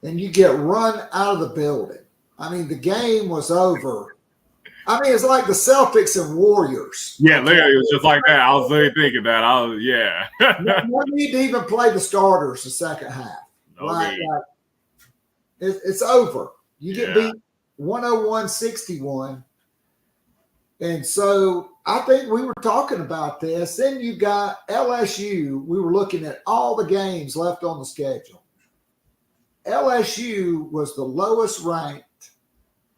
And you get run out of the building. I mean, the game was over. I mean, it's like the Celtics and Warriors. Yeah, literally, it was just like that. I was really thinking that. Yeah. No need to even play the starters the second half. No Right? need. Like, it's over. You get beat 101-61. And so I think we were talking about this. Then you got LSU. We were looking at all the games left on the schedule. LSU was the lowest ranked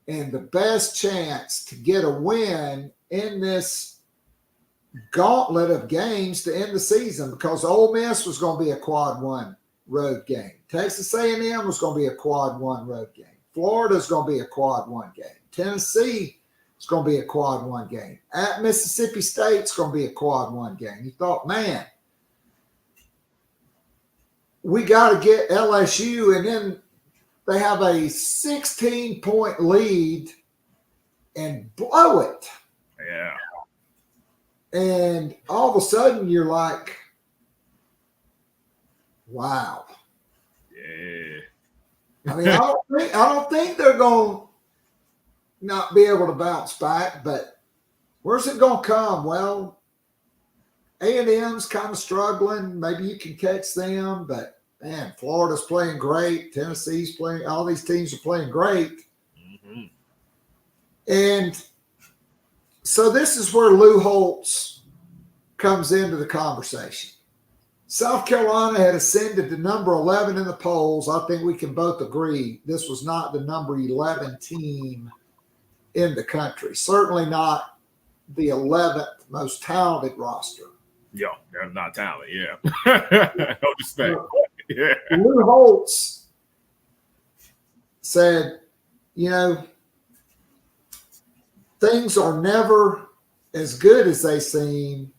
and the best chance to get a win in this gauntlet of games to end the season, because Ole Miss was going to be a quad 1 road game. Texas A&M was going to be a quad 1 road game. Florida's going to be a quad 1 game. Tennessee is going to be a quad 1 game. At Mississippi State's going to be a quad 1 game. You thought, man, we got to get LSU, and then they have a 16-point lead and blow it. Yeah. And all of a sudden you're like, wow. Yeah. I mean, I don't think they're going to not be able to bounce back, but where's it going to come? Well, A&M's kind of struggling. Maybe you can catch them, but man, Florida's playing great. Tennessee's playing. All these teams are playing great. Mm-hmm. And so this is where Lou Holtz comes into the conversation. South Carolina had ascended to number 11 in the polls. I think we can both agree this was not the number 11 team in the country. Certainly not the 11th most talented roster. Yo, they're not talented. Yeah. No respect. Yeah. Lou Holtz said, you know, things are never as good as they seem,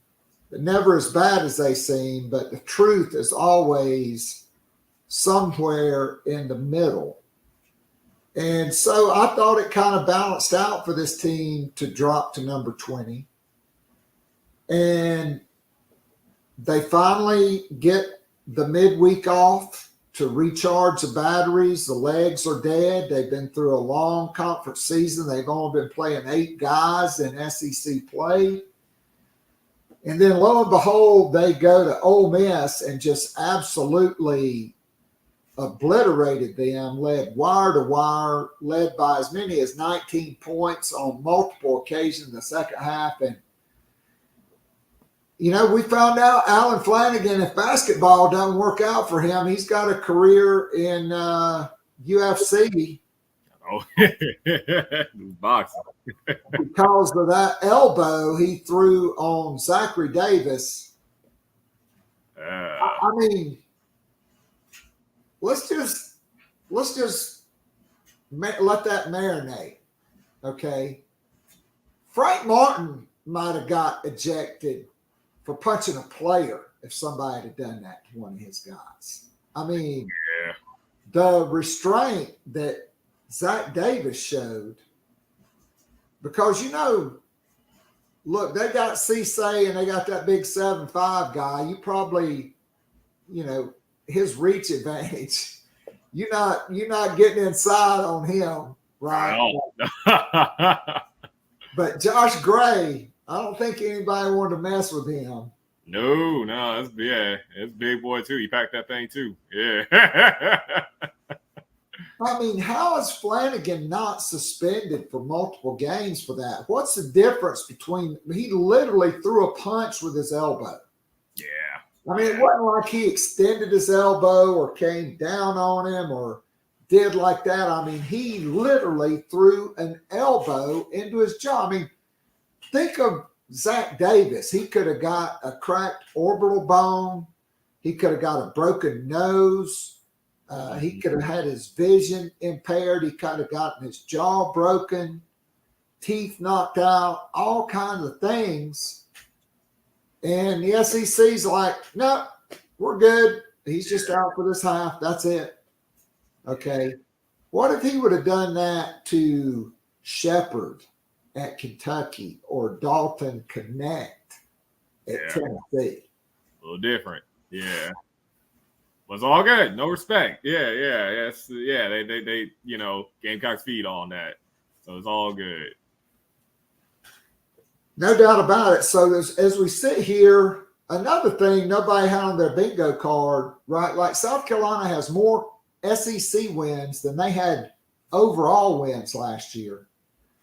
but never as bad as they seem, but the truth is always somewhere in the middle. And so I thought it kind of balanced out for this team to drop to number 20. And they finally get the midweek off to recharge the batteries. The legs are dead. They've been through a long conference season. They've only been playing 8 guys in SEC play. And then lo and behold, they go to Ole Miss and just absolutely obliterated them, led wire to wire, led by as many as 19 points on multiple occasions in the second half. And, you know, we found out Alan Flanagan, if basketball doesn't work out for him, he's got a career in UFC. Oh, boxing. Because of that elbow he threw on Zachary Davis. I mean, let's just let that marinate, okay? Frank Martin might have got ejected for punching a player if somebody had done that to one of his guys. I mean, Yeah. the restraint that Zach Davis showed, because, you know, look, they got Cisse and they got that big 7'5" guy. You probably, you know, his reach advantage. You're not getting inside on him, right? But Josh Gray, I don't think anybody wanted to mess with him. No, it's big boy too. He packed that thing too. Yeah. I mean, how is Flanagan not suspended for multiple games for that? What's the difference between – he literally threw a punch with his elbow. Yeah. I mean, it wasn't like he extended his elbow or came down on him or did like that. I mean, he literally threw an elbow into his jaw. I mean, think of Zach Davis. He could have got a cracked orbital bone. He could have got a broken nose. He could have had his vision impaired. He could have gotten his jaw broken, teeth knocked out, all kinds of things. And the SEC's like, no, we're good. He's just out for this half. That's it. Okay. What if he would have done that to Shepherd at Kentucky or Dalton Connect at Tennessee? A little different. Yeah. Was all good. No respect. Yeah. Yes. Yeah. They you know, Gamecock's feed on that. So it's all good. No doubt about it. So as we sit here, another thing nobody had on their bingo card, right? Like South Carolina has more SEC wins than they had overall wins last year.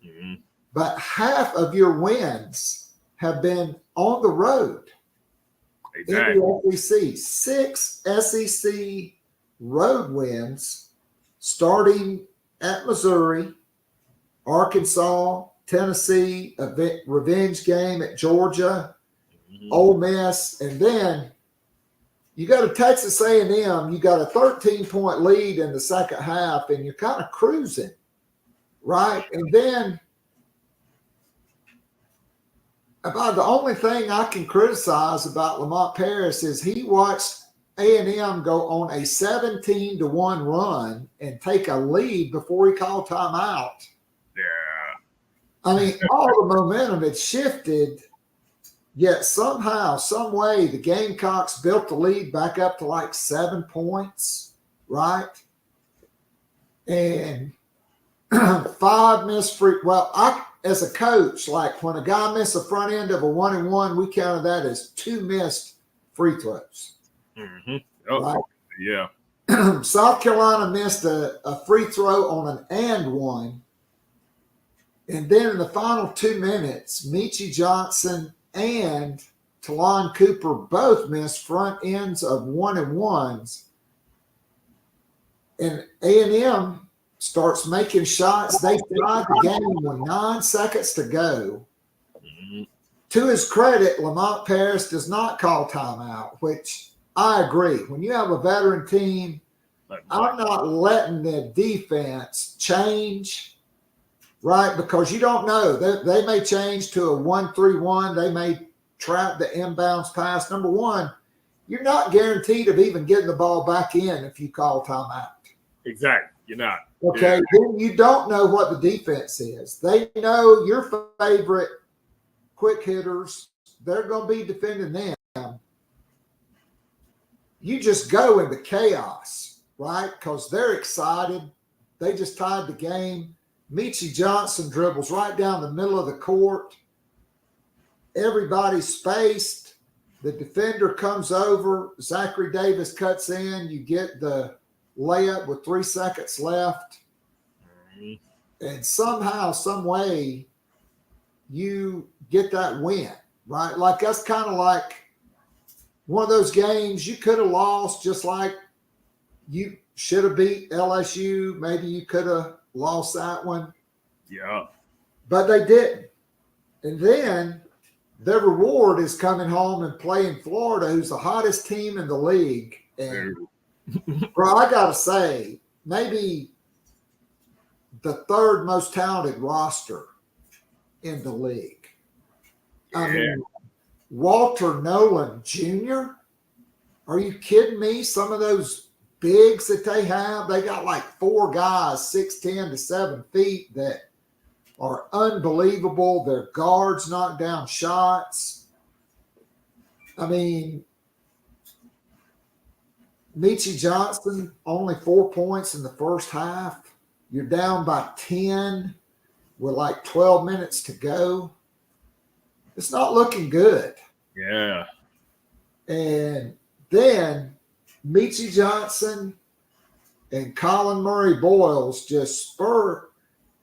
Mm-hmm. But half of your wins have been on the road. Exactly. In the SEC, 6 SEC road wins, starting at Missouri, Arkansas, Tennessee, a revenge game at Georgia, Ole Miss, and then you go to Texas A&M. You got a 13-point lead in the second half, and you're kind of cruising, right? And then about the only thing I can criticize about Lamont Paris is he watched A&M go on a 17-1 run and take a lead before he called timeout. Yeah. I mean, all the momentum had shifted Yet somehow, some way, the Gamecocks built the lead back up to like 7 points, right? And 5 missed free. Well, as a coach, like when a guy missed the front end of a 1-and-1, we counted that as 2 missed free throws. Mm-hmm. Oh, right? Yeah. South Carolina missed a free throw on an and one. And then in the final 2 minutes, Meechie Johnson and Talon Cooper both missed front ends of 1-and-1s. And A&M starts making shots. They tied the game with 9 seconds to go. Mm-hmm. To his credit, Lamont Paris does not call timeout, which I agree. When you have a veteran team, I'm not letting the defense change, right? Because you don't know. They may change to a 1-3-1. They may trap the inbounds pass. Number one, you're not guaranteed of even getting the ball back in if you call timeout. Exactly. You're not. Okay. Yeah. Then you don't know what the defense is. They know your favorite quick hitters. They're going to be defending them. You just go into chaos, right? Because they're excited. They just tied the game. Meechie Johnson dribbles right down the middle of the court. Everybody's spaced. The defender comes over. Zachary Davis cuts in. You get the layup with 3 seconds left. And somehow, some way, you get that win, right? Like that's kind of like one of those games you could have lost, just like you should have beat LSU. Maybe you could have lost that one. Yeah. But they didn't. And then their reward is coming home and playing Florida, who's the hottest team in the league. And, bro, I got to say, maybe the 3rd most talented roster in the league. I mean, Walter Nolan Jr., are you kidding me? Some of those bigs that they have, they got like 4 guys, 6'10" to 7 feet that are unbelievable. Their guards knock down shots. I mean, Meechie Johnson, only 4 points in the first half. You're down by 10 with like 12 minutes to go. It's not looking good. Yeah. And then Meechie Johnson and Colin Murray Boyles just spur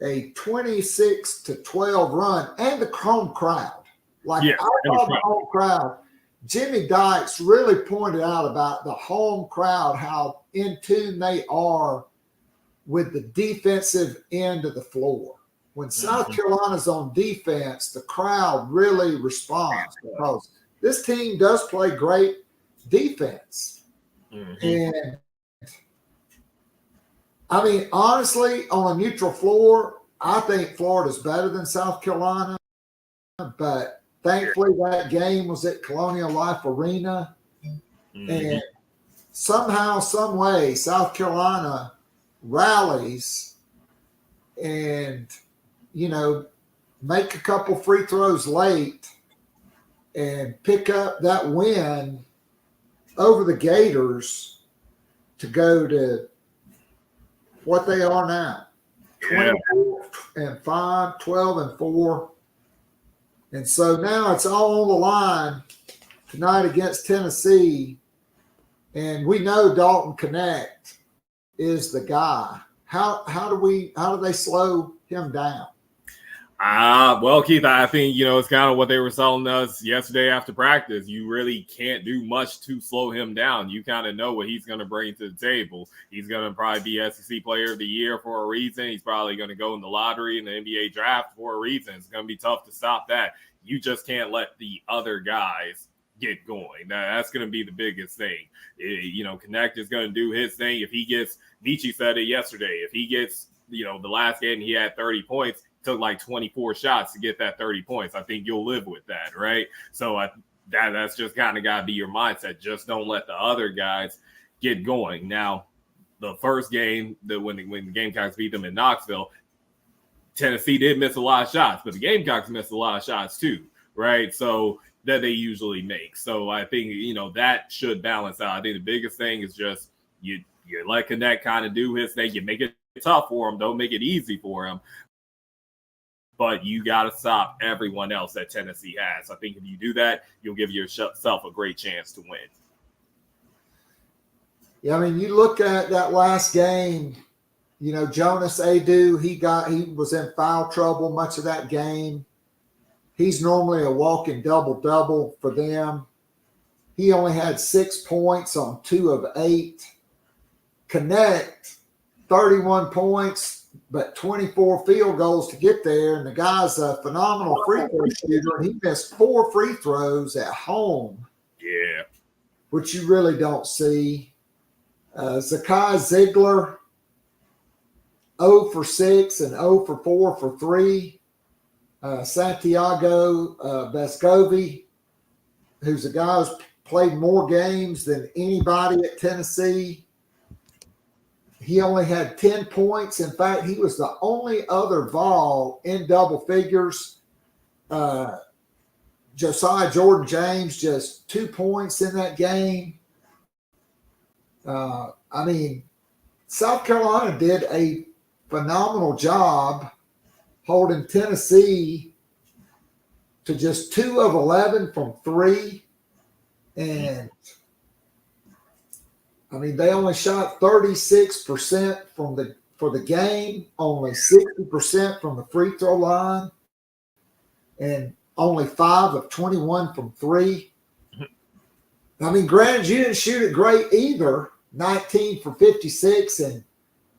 a 26-12 run, and the home crowd. Like I thought the home crowd, Jimmy Dykes really pointed out about the home crowd, how in tune they are with the defensive end of the floor. When South Carolina's on defense, the crowd really responds because this team does play great defense. And I mean, honestly, on a neutral floor, I think Florida's better than South Carolina. But thankfully, that game was at Colonial Life Arena. And somehow, some way, South Carolina rallies and, you know, make a couple free throws late and pick up that win over the Gators to go to what they are now, 24-5, 12-4. And so now it's all on the line tonight against Tennessee. And we know Dalton Connect is the guy. How do they slow him down? Well, Keith, I think, it's kind of what they were telling us yesterday after practice. You really can't do much to slow him down. You kind of know what he's going to bring to the table. He's going to probably be SEC Player of the Year for a reason. He's probably going to go in the lottery in the NBA draft for a reason. It's going to be tough to stop that. You just can't let the other guys get going. That's going to be the biggest thing. Connect is going to do his thing. If he gets, Vici said it yesterday, if he gets, the last game he had 30 points, took like 24 shots to get that 30 points. I think you'll live with that, right? So that's just kind of got to be your mindset. Just don't let the other guys get going. Now, the first game, when the Gamecocks beat them in Knoxville, Tennessee did miss a lot of shots, but the Gamecocks missed a lot of shots too, right? So that they usually make. So I think, that should balance out. I think the biggest thing is just you let Connect kind of do his thing. You make it tough for him. Don't make it easy for him. But you got to stop everyone else that Tennessee has. I think if you do that, you'll give yourself a great chance to win. Yeah, I mean, you look at that last game, Jonas Adu, he was in foul trouble much of that game. He's normally a walking double-double for them. He only had 6 points on 2 of 8. Connect, 31 points, but 24 field goals to get there. And the guy's a phenomenal free throw shooter. And he missed 4 free throws at home. Yeah. Which you really don't see. Zakai Ziegler, 0 for 6 and 0 for 4 for 3. Santiago Vescovi, who's a guy who's played more games than anybody at Tennessee. He only had 10 points. In fact, he was the only other Vol in double figures. Josiah Jordan James, just 2 points in that game. I mean, South Carolina did a phenomenal job holding Tennessee to just 2 of 11 from 3. And I mean, they only shot 36% for the game, only 60% from the free throw line, and only 5 of 21 from 3. I mean, granted, you didn't shoot it great either. 19 for 56 and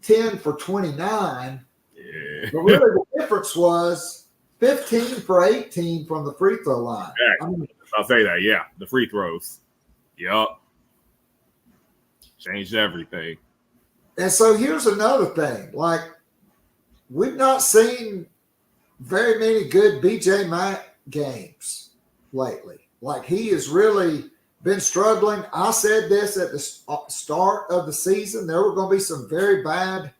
10 for 29. Yeah. But really the difference was 15 for 18 from the free throw line. Yeah. I'll say that, yeah. The free throws. Yup. Changed everything. And so here's another thing. Like, we've not seen very many good BJ Mack games lately. Like, he has really been struggling. I said this at the start of the season. There were going to be some very bad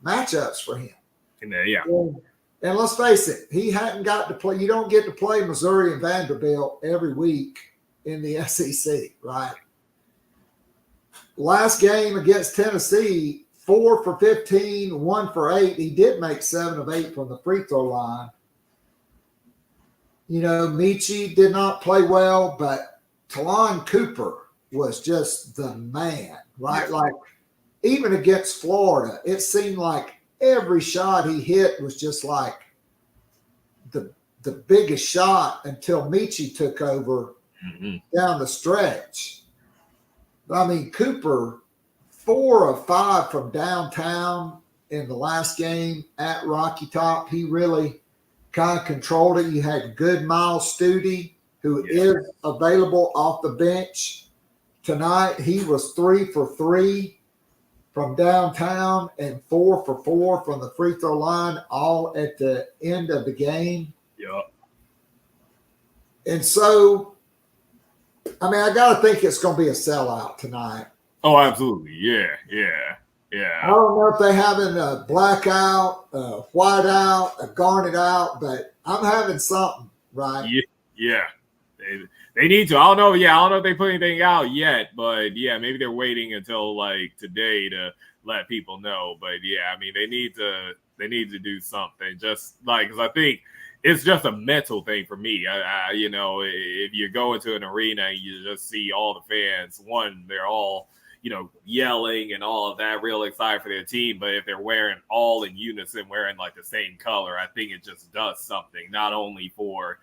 matchups for him. Yeah. And let's face it, he hadn't got to play. You don't get to play Missouri and Vanderbilt every week in the SEC, right? Last game against Tennessee, 4 for 15, 1 for 8. He did make 7 of 8 from the free throw line. Michi did not play well, but Talon Cooper was just the man, right? Like, even against Florida, it seemed like every shot he hit was just like the biggest shot until Michi took over down the stretch. But I mean, Cooper, 4 of 5 from downtown in the last game at Rocky Top. He really kind of controlled it. You had good Miles Studi, who is available off the bench tonight. He was 3 for 3 from downtown and 4 for 4 from the free throw line, all at the end of the game. Yeah. And so, I mean, I got to think it's going to be a sellout tonight. Oh, absolutely. Yeah. I don't know if they're having a blackout, a whiteout, a garnet out, but I'm having something, right? Yeah. They need to. I don't know. Yeah, I don't know if they put anything out yet, but yeah, maybe they're waiting until like today to let people know. But yeah, I mean, they need to do something. Just like, because I think it's just a mental thing for me. If you go into an arena and you just see all the fans, one, they're all yelling and all of that, real excited for their team. But if they're wearing all in unison, wearing like the same color, I think it just does something, not only for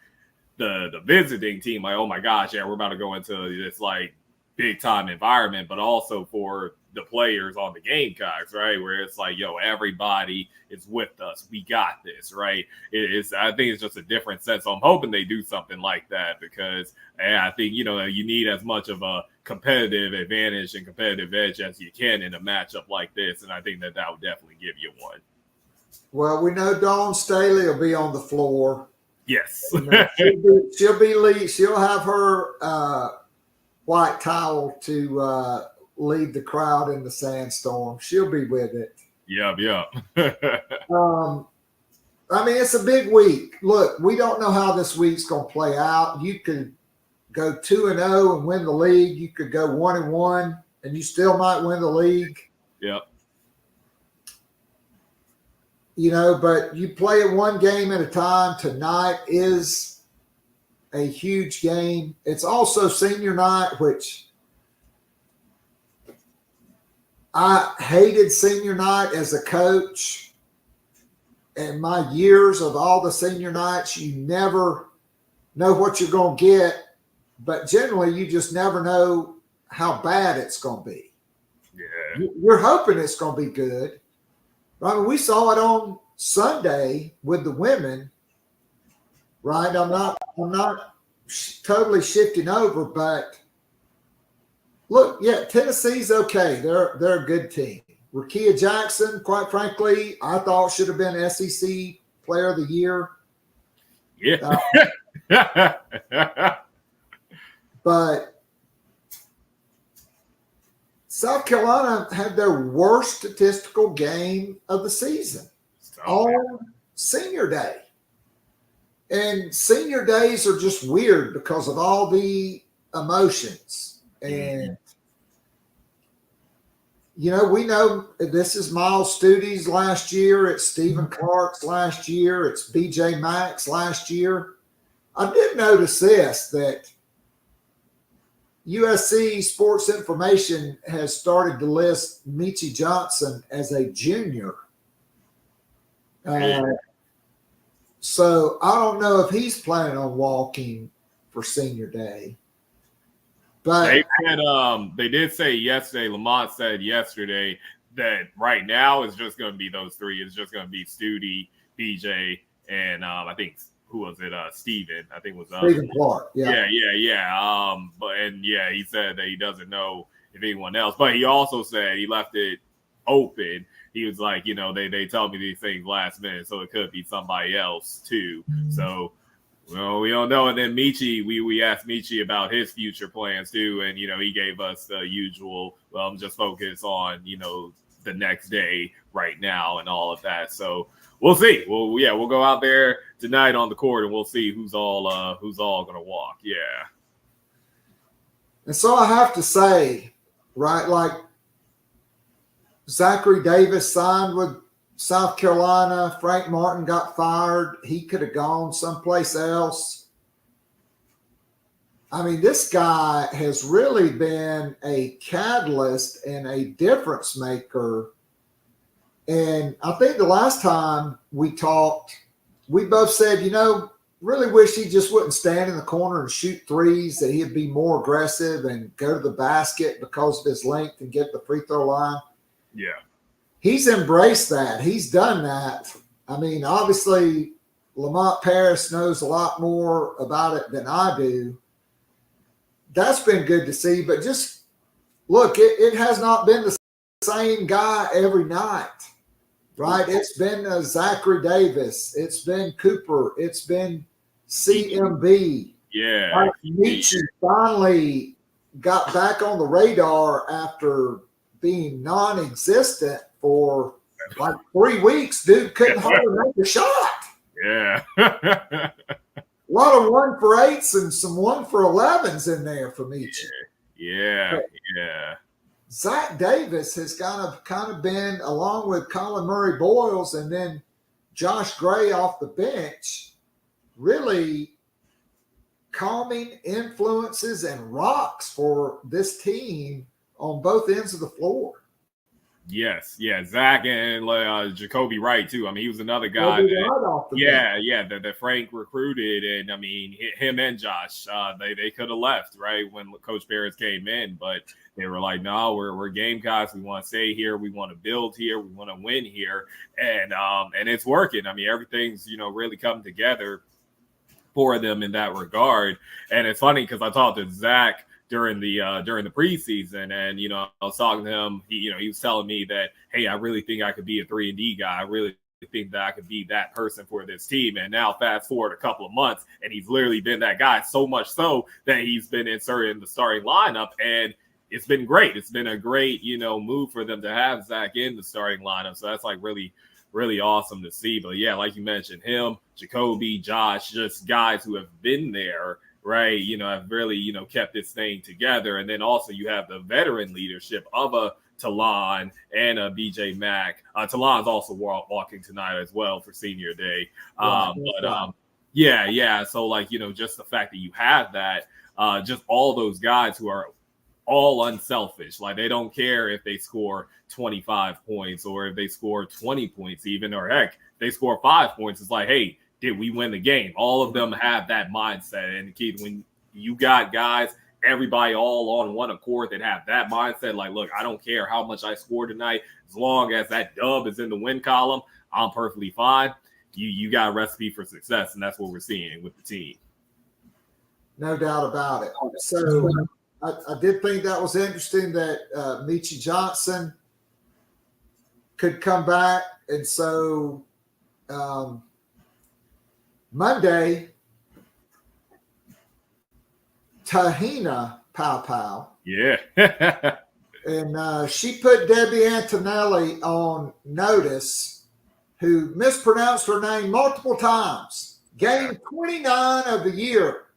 the visiting team, like, oh my gosh, yeah, we're about to go into this like big time environment, but also for the players on the Gamecocks, right? Where it's like, yo, everybody is with us. We got this, right? I think it's just a different sense. So I'm hoping they do something like that because I think, you need as much of a competitive advantage and competitive edge as you can in a matchup like this. And I think that would definitely give you one. Well, we know Dawn Staley will be on the floor. Yes. She'll be lead. She'll have her white towel to lead the crowd in the sandstorm. She'll be with it. Yep. I mean, it's a big week. Look, we don't know how this week's going to play out. You could go 2-0 and win the league. You could go 1-1 and you still might win the league. Yep. You know, but you play it one game at a time. Tonight is a huge game. It's also senior night, which I hated senior night as a coach. In my years of all the senior nights, you never know what you're going to get, but generally you just never know how bad it's going to be. Yeah. You're hoping it's going to be good. I mean, we saw it on Sunday with the women, right? I'm not totally shifting over, but look, yeah, Tennessee's okay. They're a good team. Rakia Jackson, quite frankly, I thought should have been SEC Player of the Year. Yeah. But South Carolina had their worst statistical game of the season on senior day. And senior days are just weird because of all the emotions. And, you know, we know this is Miles Studi's last year. It's Stephen Clark's last year. It's BJ Mack's last year. I did notice this, that USC Sports Information has started to list Michi Johnson as a junior. So I don't know if he's planning on walking for senior day. But they did say yesterday, Lamont said yesterday that right now it's just going to be those three. It's just going to be Studi, BJ, and I think, who was it? Steven. I think it was Stephen Clark. Yeah. He said that he doesn't know if anyone else, but he also said he left it open. He was like, you know, they tell me these things last minute, so it could be somebody else too. So, well, we don't know. And then Michi, we asked Michi about his future plans too, and you know, he gave us the usual. Well, I'm just focused on, you know, the next day right now and all of that. So we'll see. We'll go out there tonight on the court and we'll see who's all gonna walk. Yeah. And so I have to say, right, like Zachary Davis signed with South Carolina. Frank Martin got fired. He could have gone someplace else. I mean, this guy has really been a catalyst and a difference maker. And I think the last time we talked, we both said, you know, really wish he just wouldn't stand in the corner and shoot threes, that he'd be more aggressive and go to the basket because of his length and get the free throw line. Yeah. He's embraced that. He's done that. I mean, obviously, Lamont Paris knows a lot more about it than I do. That's been good to see. But just look, it has not been the same guy every night, right? It's been Zachary Davis. It's been Cooper. It's been CMB. Yeah. Right? Michi finally got back on the radar after being non-existent for like 3 weeks. Dude couldn't hardly make a shot. Yeah. A lot of 1-for-8s and some 1-for-11s in there for Michi. Yeah. Zach Davis has kind of been, along with Colin Murray Boyles and then Josh Gray off the bench, really calming influences and rocks for this team on both ends of the floor. Yes, yeah, Zach and Jacoby Wright too. I mean, he was another guy that Frank recruited, and I mean, him and Josh, they could have left right when Coach Paris came in, but they were like, no, we're Gamecocks. We want to stay here. We want to build here. We want to win here, and it's working. I mean, everything's really coming together for them in that regard. And it's funny because I talked to Zach during the preseason, and I was talking to him. He was telling me that, hey, I really think I could be a 3-and-D guy. I really think that I could be that person for this team. And now fast forward a couple of months, and he's literally been that guy, so much so that he's been inserted in the starting lineup, and it's been great. It's been a great move for them to have Zach in the starting lineup. So that's like really, really awesome to see. But yeah, like you mentioned, him, Jacoby, Josh, just guys who have been there right, have really, kept this thing together. And then also you have the veteran leadership of a Talon and a BJ Mack. Talon's also walking tonight as well for senior day. Yeah. So just the fact that you have that, just all those guys who are all unselfish. Like, they don't care if they score 25 points or if they score 20 points even, or heck, they score 5 points. It's like, hey, did we win the game? All of them have that mindset. And Keith, when you got guys, everybody all on one accord that have that mindset, like, look, I don't care how much I score tonight. As long as that dub is in the win column, I'm perfectly fine. You got a recipe for success, and that's what we're seeing with the team. No doubt about it. So I did think that was interesting that Michie Johnson could come back. And so Monday, Tahina Pow. Yeah. And she put Debbie Antonelli on notice, who mispronounced her name multiple times. Game 29 of the year.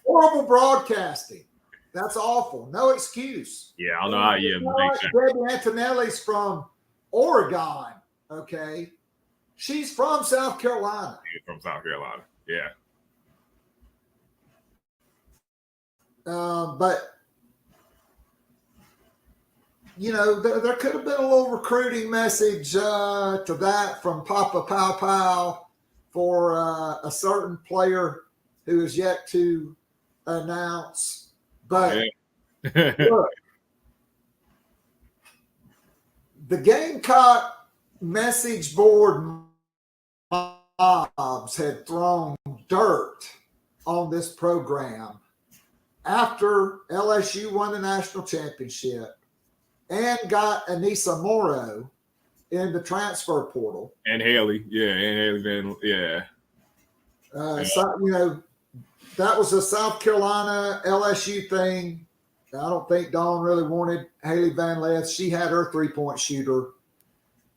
Horrible broadcasting. That's awful. No excuse. Yeah, I don't know how you make that. Debbie Antonelli's from Oregon, okay? She's from South Carolina. She's from South Carolina, yeah. But, there could have been a little recruiting message to that from Papa Pow for a certain player who is yet to announce. But look, the Gamecock message board mobs had thrown dirt on this program after LSU won the national championship and got Anissa Morrow in the transfer portal. And Haley, yeah. So, that was a South Carolina LSU thing. I don't think Dawn really wanted Haley Van Lith. She had her three-point shooter.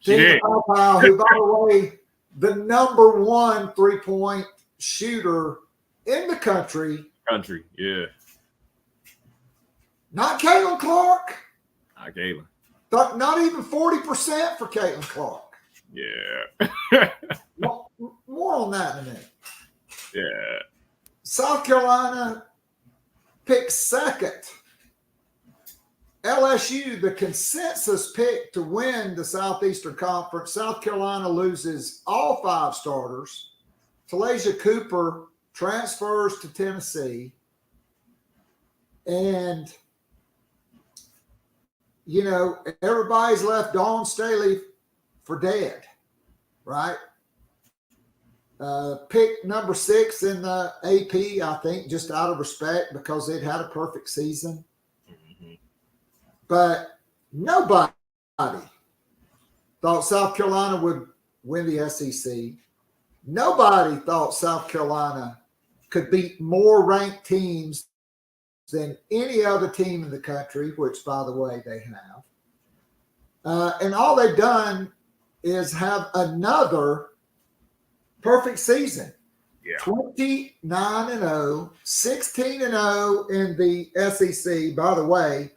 Tina Pow, who, by the way, the number one three-point shooter in the country. Yeah. Not Caitlin Clark. Not Caitlin. Not even 40% for Caitlin Clark. Yeah. More on that in a minute. Yeah. South Carolina picked second. LSU, the consensus pick to win the Southeastern Conference. South Carolina loses all 5 starters. Talasia Cooper transfers to Tennessee. And, everybody's left Dawn Staley for dead, right? Pick number 6 in the AP, I think, just out of respect because they'd had a perfect season. Mm-hmm. But nobody thought South Carolina would win the SEC. Nobody thought South Carolina could beat more ranked teams than any other team in the country, which, by the way, they have. And all they've done is have another perfect season. Yeah. 29-0, 16-0 in the SEC. By the way,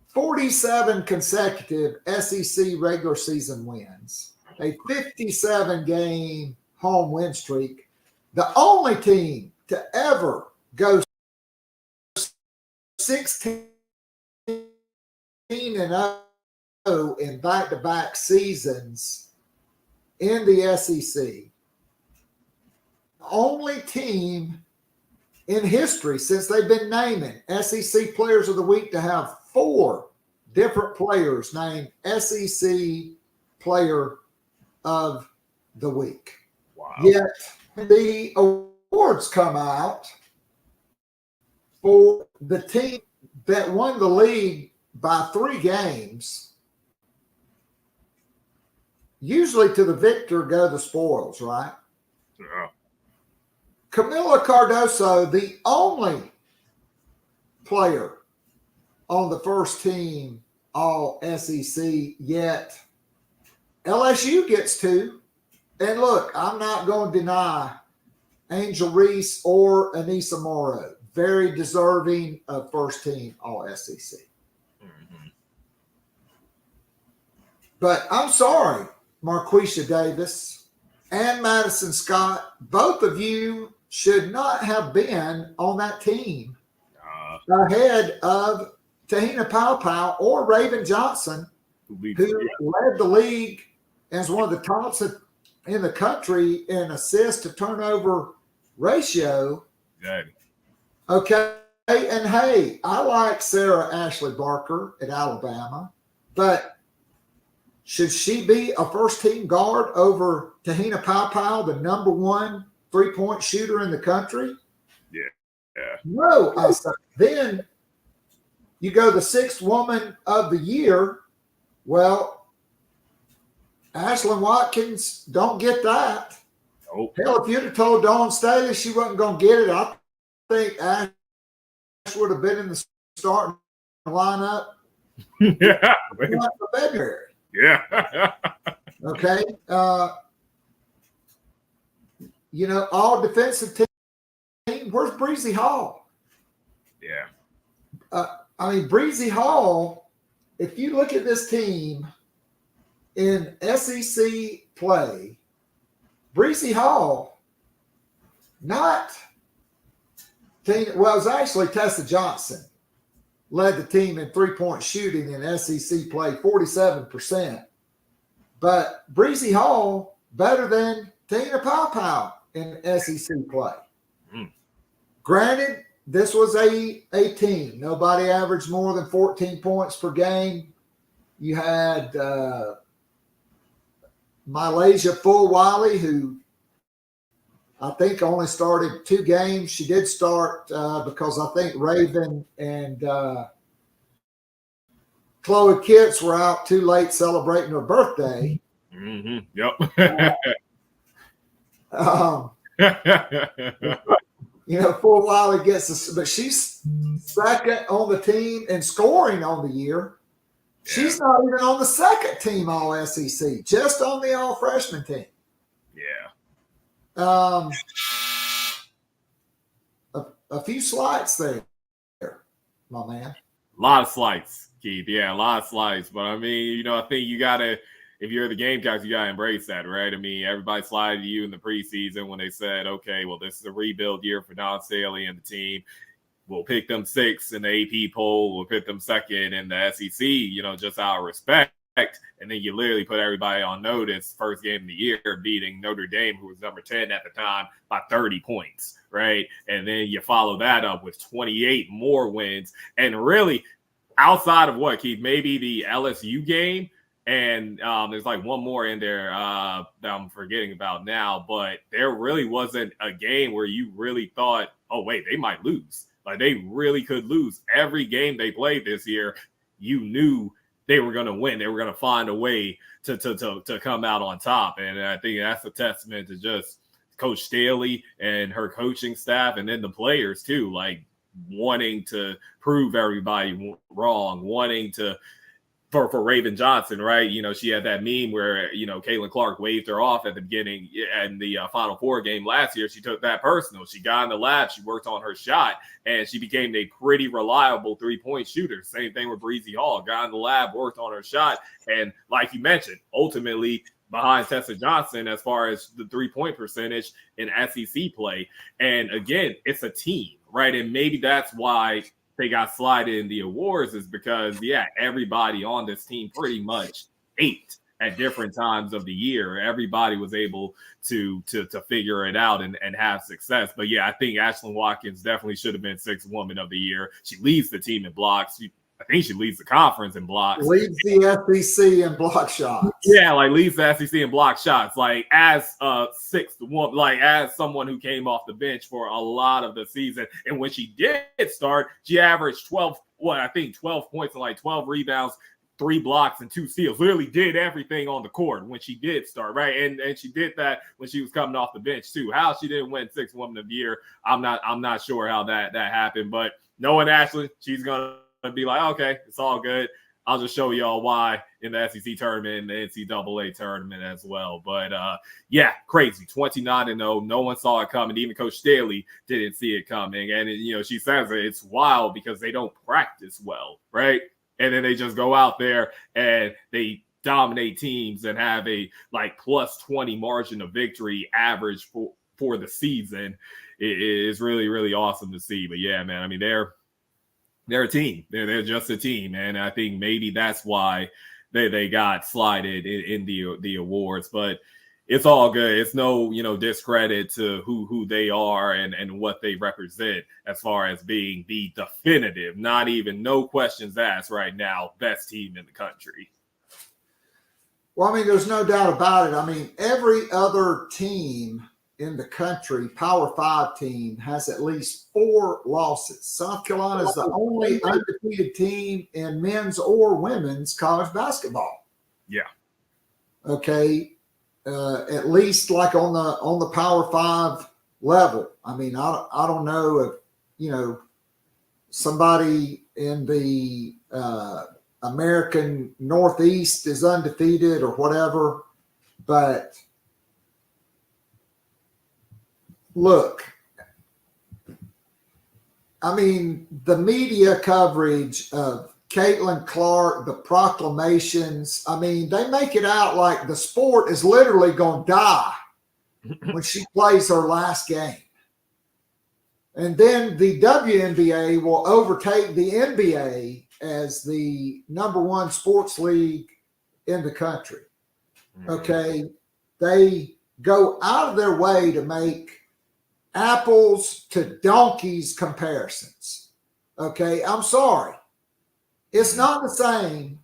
47 consecutive SEC regular season wins, a 57-game home win streak. The only team to ever go 16-0 in back-to-back seasons in the SEC. Only team in history since they've been naming SEC Players of the Week to have 4 different players named SEC Player of the Week. Wow. Yet the awards come out for the team that won the league by 3 games. Usually to the victor go the spoils, right? Yeah. Camila Cardoso, the only player on the first team all SEC, yet LSU gets 2. And look, I'm not going to deny Angel Reese or Anissa Morrow. Very deserving of first team All-SEC. Mm-hmm. But I'm sorry, Marquisha Davis and Madison Scott, both of you should not have been on that team ahead of Tahina Powell or Raven Johnson, who led the league as one of the tops in the country in assist to turnover ratio. Exactly. Okay. And hey, I like Sarah Ashley Barker at Alabama, but should she be a first team guard over Tahina Powell, the number one 3-point shooter in the country? Yeah. No. I said, then you go the sixth woman of the year. Well, Ashlyn Watkins don't get that. Nope. Hell, if you'd have told Dawn Staley she wasn't going to get it, I think Ash would have been in the starting lineup. Yeah. For February. Yeah. Okay. All defensive team. Where's Breezy Hall? Yeah. Breezy Hall, if you look at this team in SEC play, Breezy Hall, not Tina, well, it was actually Tessa Johnson led the team in 3-point shooting in SEC play, 47%. But Breezy Hall better than Tina Powell in SEC play. Granted, this was a team. Nobody averaged more than 14 points per game. You had Malaysia Fulwiley, who I think only started 2 games. She did start because I think Raven and Chloe Kitts were out too late celebrating her birthday. Mm-hmm. Yep. Fulwiley gets this, but she's second on the team in scoring on the year. She's not even on the second team All SEC, just on the All Freshman team. Yeah. A few slights there, my man. A lot of slights, Keith. Yeah, a lot of slights. But I mean, I think you gotta, if you're the Gamecocks, you gotta embrace that, right? I mean, everybody slided to you in the preseason when they said, okay, well, this is a rebuild year for Don Staley and the team. We'll pick them 6th in the AP poll. We'll pick them 2nd in the SEC, just out of respect. And then you literally put everybody on notice, first game of the year, beating Notre Dame, who was number 10 at the time, by 30 points, right? And then you follow that up with 28 more wins. And really, outside of what, Keith, maybe the LSU game, and there's like one more in there that I'm forgetting about now, but there really wasn't a game where you really thought, oh, wait, they might lose. Like, they really could lose. Every game they played this year, you knew they were going to win. They were going to find a way to come out on top. And I think that's a testament to just Coach Staley and her coaching staff, and then the players too, like wanting to prove everybody wrong, wanting to for Raven Johnson, right? She had that meme where, Caitlin Clark waved her off at the beginning in the Final Four game last year. She took that personal. She got in the lab. She worked on her shot, and she became a pretty reliable 3-point shooter. Same thing with Breezy Hall. Got in the lab, worked on her shot, and like you mentioned, ultimately behind Tessa Johnson as far as the 3-point percentage in SEC play. And again, it's a team, right? And maybe that's why they got slided in the awards, is because, everybody on this team pretty much ate at different times of the year. Everybody was able to figure it out and have success. But I think Ashlyn Watkins definitely should have been 6th woman of the year. She leads the team in blocks. I think she leads the conference in blocks. Leads the SEC in block shots. Yeah, leads the SEC in block shots. Like, as a 6th woman, like as someone who came off the bench for a lot of the season. And when she did start, she averaged 12 points and like 12 rebounds, 3 blocks, and 2 steals. Literally did everything on the court when she did start, right? And she did that when she was coming off the bench too. How she didn't win 6th woman of the year, I'm not sure how that happened. But knowing Ashley, she's gonna be like, okay, it's all good. I'll just show y'all why in the SEC tournament and the NCAA tournament as well. But yeah, crazy. 29-0. No one saw it coming. Even Coach Staley didn't see it coming. And she says it's wild because they don't practice well, right? And then they just go out there and they dominate teams and have a plus 20 margin of victory average for the season. It is really, really awesome to see. But yeah, man, I mean, they're a team. They're just a team, and I think maybe that's why they got slided in the awards. But it's all good. It's no discredit to who they are and what they represent as far as being the definitive, not even no questions asked right now, best team in the country. Well, I mean, there's no doubt about it. I mean, every other team in the country, Power 5 team, has at least 4 losses. South Carolina is the only undefeated team in men's or women's college basketball. Yeah. Okay. At least on the Power 5 level. I mean, I don't know if, somebody in the American Northeast is undefeated or whatever, but look, I mean, the media coverage of Caitlin Clark, the proclamations, I mean, they make it out like the sport is literally going to die when she plays her last game. And then the WNBA will overtake the NBA as the number 1 sports league in the country. Okay. They go out of their way to make apples to donkeys comparisons. Okay. I'm sorry. It's not the same.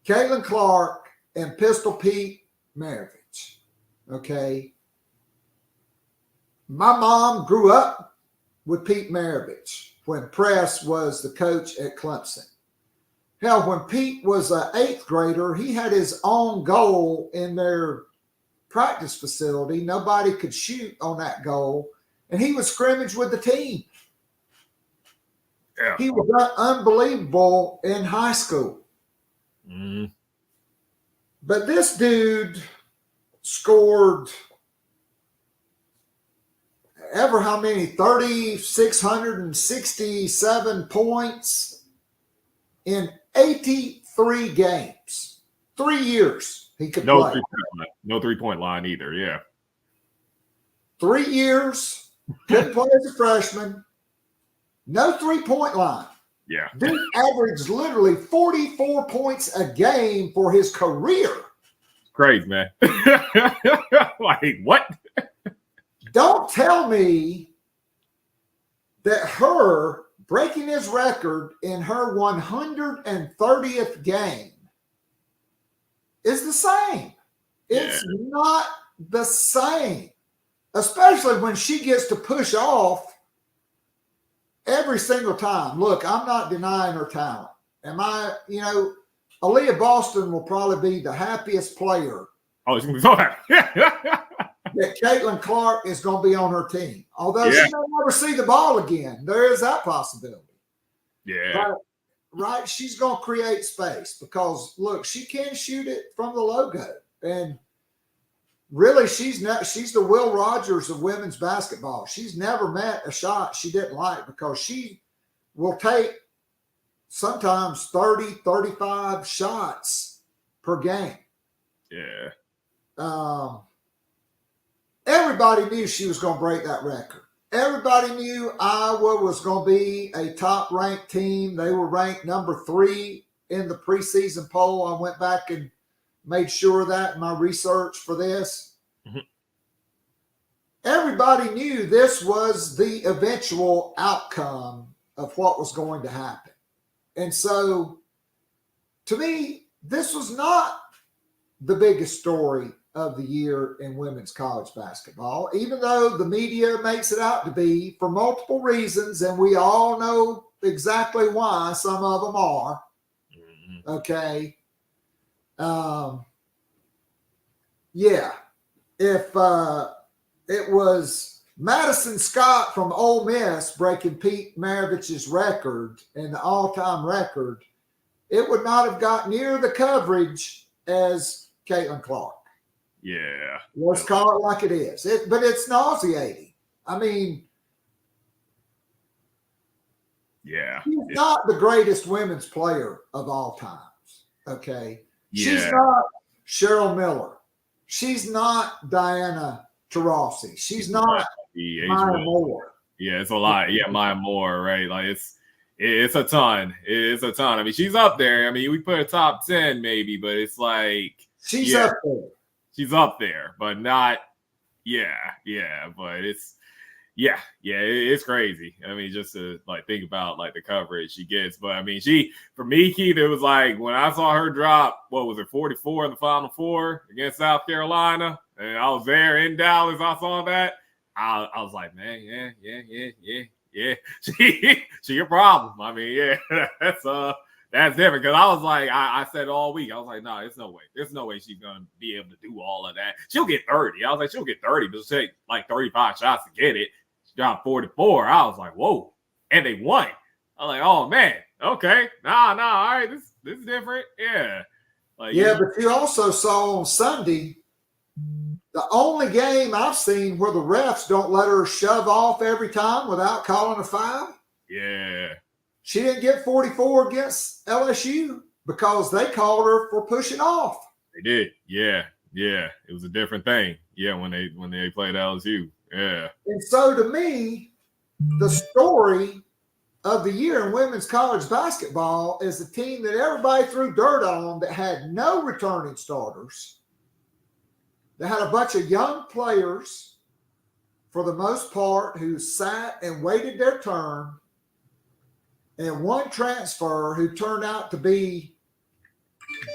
Caitlin Clark and Pistol Pete Maravich. Okay. My mom grew up with Pete Maravich when Press was the coach at Clemson. Hell, when Pete was an 8th grader, he had his own goal in their practice facility. Nobody could shoot on that goal, and he would scrimmage with the team. Yeah. He was unbelievable in high school. Mm-hmm. But this dude scored ever how many, 3,667 points in 83 games. 3 years he could play. No 3-point line either, yeah. 3 years, couldn't play as a freshman. No 3-point line. Yeah. Dude averaged literally 44 points a game for his career. Crazy, man. Like, what? Don't tell me that her breaking his record in her 130th game is the same. It's not the same, especially when she gets to push off every single time. Look, I'm not denying her talent. Aaliyah Boston will probably be the happiest player. Oh, she's going to be so happy. That Caitlin Clark is going to be on her team. Although she may never see the ball again. There is that possibility. Yeah. But, right? She's going to create space because, look, she can shoot it from the logo. And really, she's the Will Rogers of women's basketball. She's never met a shot she didn't like because she will take sometimes 30, 35 shots per game. Yeah. Everybody knew she was going to break that record. Everybody knew Iowa was going to be a top-ranked team. They were ranked number 3 in the preseason poll. I went back and made sure of that in my research for this. Mm-hmm. Everybody knew this was the eventual outcome of what was going to happen. And so, to me, this was not the biggest story of the year in women's college basketball, even though the media makes it out to be for multiple reasons, and we all know exactly why some of them are. Mm-hmm. Okay. If it was Madison Scott from Ole Miss breaking Pete Maravich's record and the all-time record, it would not have got near the coverage as Caitlin Clark. Yeah. Let's call it like it is. But it's nauseating. I mean, yeah, she's not the greatest women's player of all times. Okay. Yeah. She's not Cheryl Miller. She's not Diana Taurasi. She's not Maya Moore. Yeah, it's a lot. Yeah, Maya Moore, right? Like it's a ton. It's a ton. I mean, she's up there. I mean, we put her top 10 maybe, but it's like she's up there. She's up there, but not. Yeah, but it's it's crazy. I mean, just to like think about like the coverage she gets. But I mean, for me, Keith, it was like when I saw her drop, what was it, 44 in the Final Four against South Carolina, and I was there in Dallas. I saw that. I was like, man, yeah. She a problem. I mean, yeah, that's different. Because I was like, I said all week, I was like, no, there's no way. There's no way she's gonna be able to do all of that. She'll get 30. I was like, she'll get 30, but it'll take like 35 shots to get it. She dropped 44. I was like, whoa, and they won. I was like, oh man, okay, nah, all right, this is different. Yeah, but you also saw on Sunday. The only game I've seen where the refs don't let her shove off every time without calling a foul. Yeah. She didn't get 44 against LSU because they called her for pushing off. They did. Yeah. It was a different thing. Yeah, when they played LSU. Yeah. And so to me, the story of the year in women's college basketball is the team that everybody threw dirt on that had no returning starters. They had a bunch of young players, for the most part, who sat and waited their turn, and one transfer who turned out to be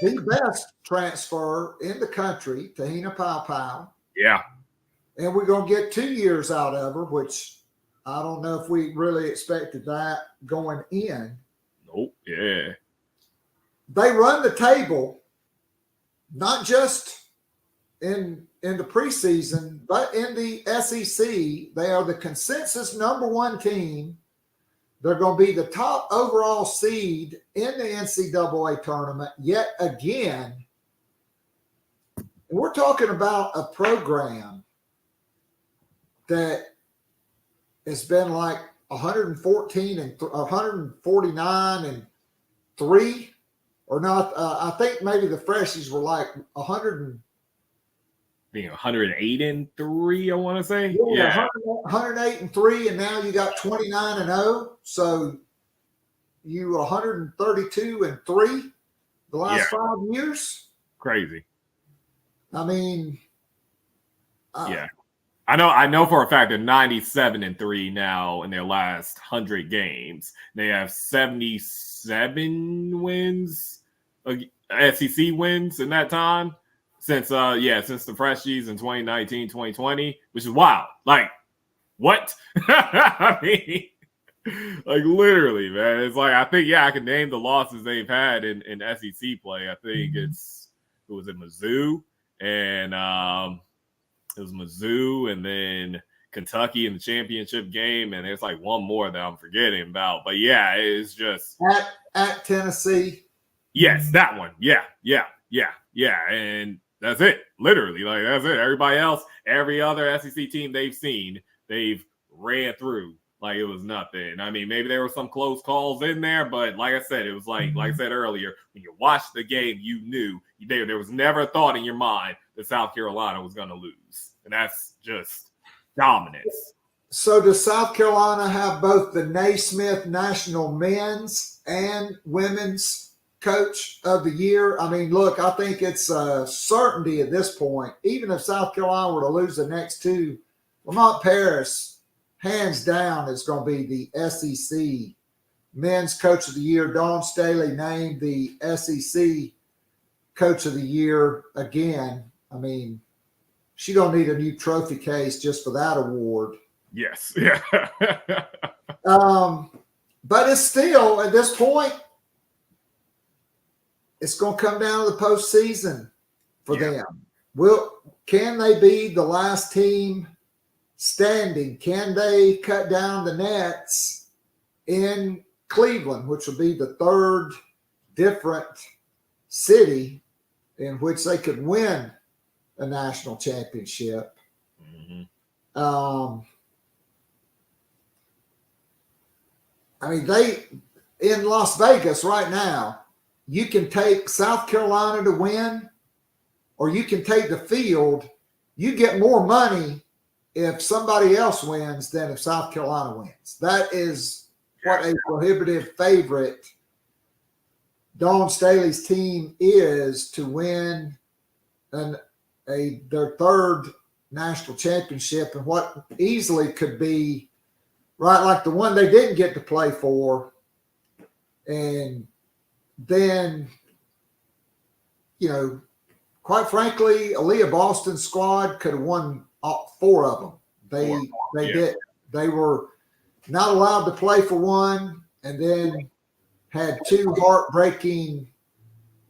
the best transfer in the country, Tahina Pau. Yeah. And we're going to get 2 years out of her, which I don't know if we really expected that going in. Nope. Yeah. They run the table, not just in the preseason, but in the SEC. They are the consensus number one team. They're going to be the top overall seed in the NCAA tournament yet again. And we're talking about a program that has been like 114 and 149 and 3, or not. I think maybe the freshies were like 108 and 3, I want to say. Yeah. 108 and 3, and now you got 29 and 0. So you 132 and 3 the last 5 years. Crazy. I mean, yeah. I know for a fact they're 97 and 3 now in their last 100 games. They have 77 wins, SEC wins in that time. Since the freshies in 2019, 2020, which is wild. Like, what? I mean, like literally, man. It's like I think I can name the losses they've had in SEC play. I think it was Mizzou, and it was Mizzou, and then Kentucky in the championship game, and there's like one more that I'm forgetting about. But yeah, it's just at Tennessee. Yes, that one. Yeah, and that's it. Literally, like that's it. Everybody else, every other SEC team they've seen, they've ran through like it was nothing. I mean, maybe there were some close calls in there, but like I said, it was like I said earlier, when you watched the game, you knew there was never a thought in your mind that South Carolina was going to lose, and that's just dominance. So does South Carolina have both the Naismith National Men's and Women's Coach of the Year? I mean, look, I think it's a certainty at this point. Even if South Carolina were to lose the next two, Lamont Paris, hands down, is going to be the SEC Men's Coach of the Year. Dawn Staley named the SEC Coach of the Year again. I mean, she don't need a new trophy case just for that award. Yes. Yeah. But it's still, at this point, it's going to come down to the postseason for them. Can they be the last team standing? Can they cut down the nets in Cleveland, which will be the third different city in which they could win a national championship. I mean, they in Las Vegas right now, you can take South Carolina to win, or you can take the field. You get more money if somebody else wins than if South Carolina wins. That is what a prohibitive favorite Dawn Staley's team is to win their third national championship, and what easily could be right like the one they didn't get to play for. And then, quite frankly, Aaliyah Boston's squad could have won all 4 of them. They were not allowed to play for one, and then had 2 heartbreaking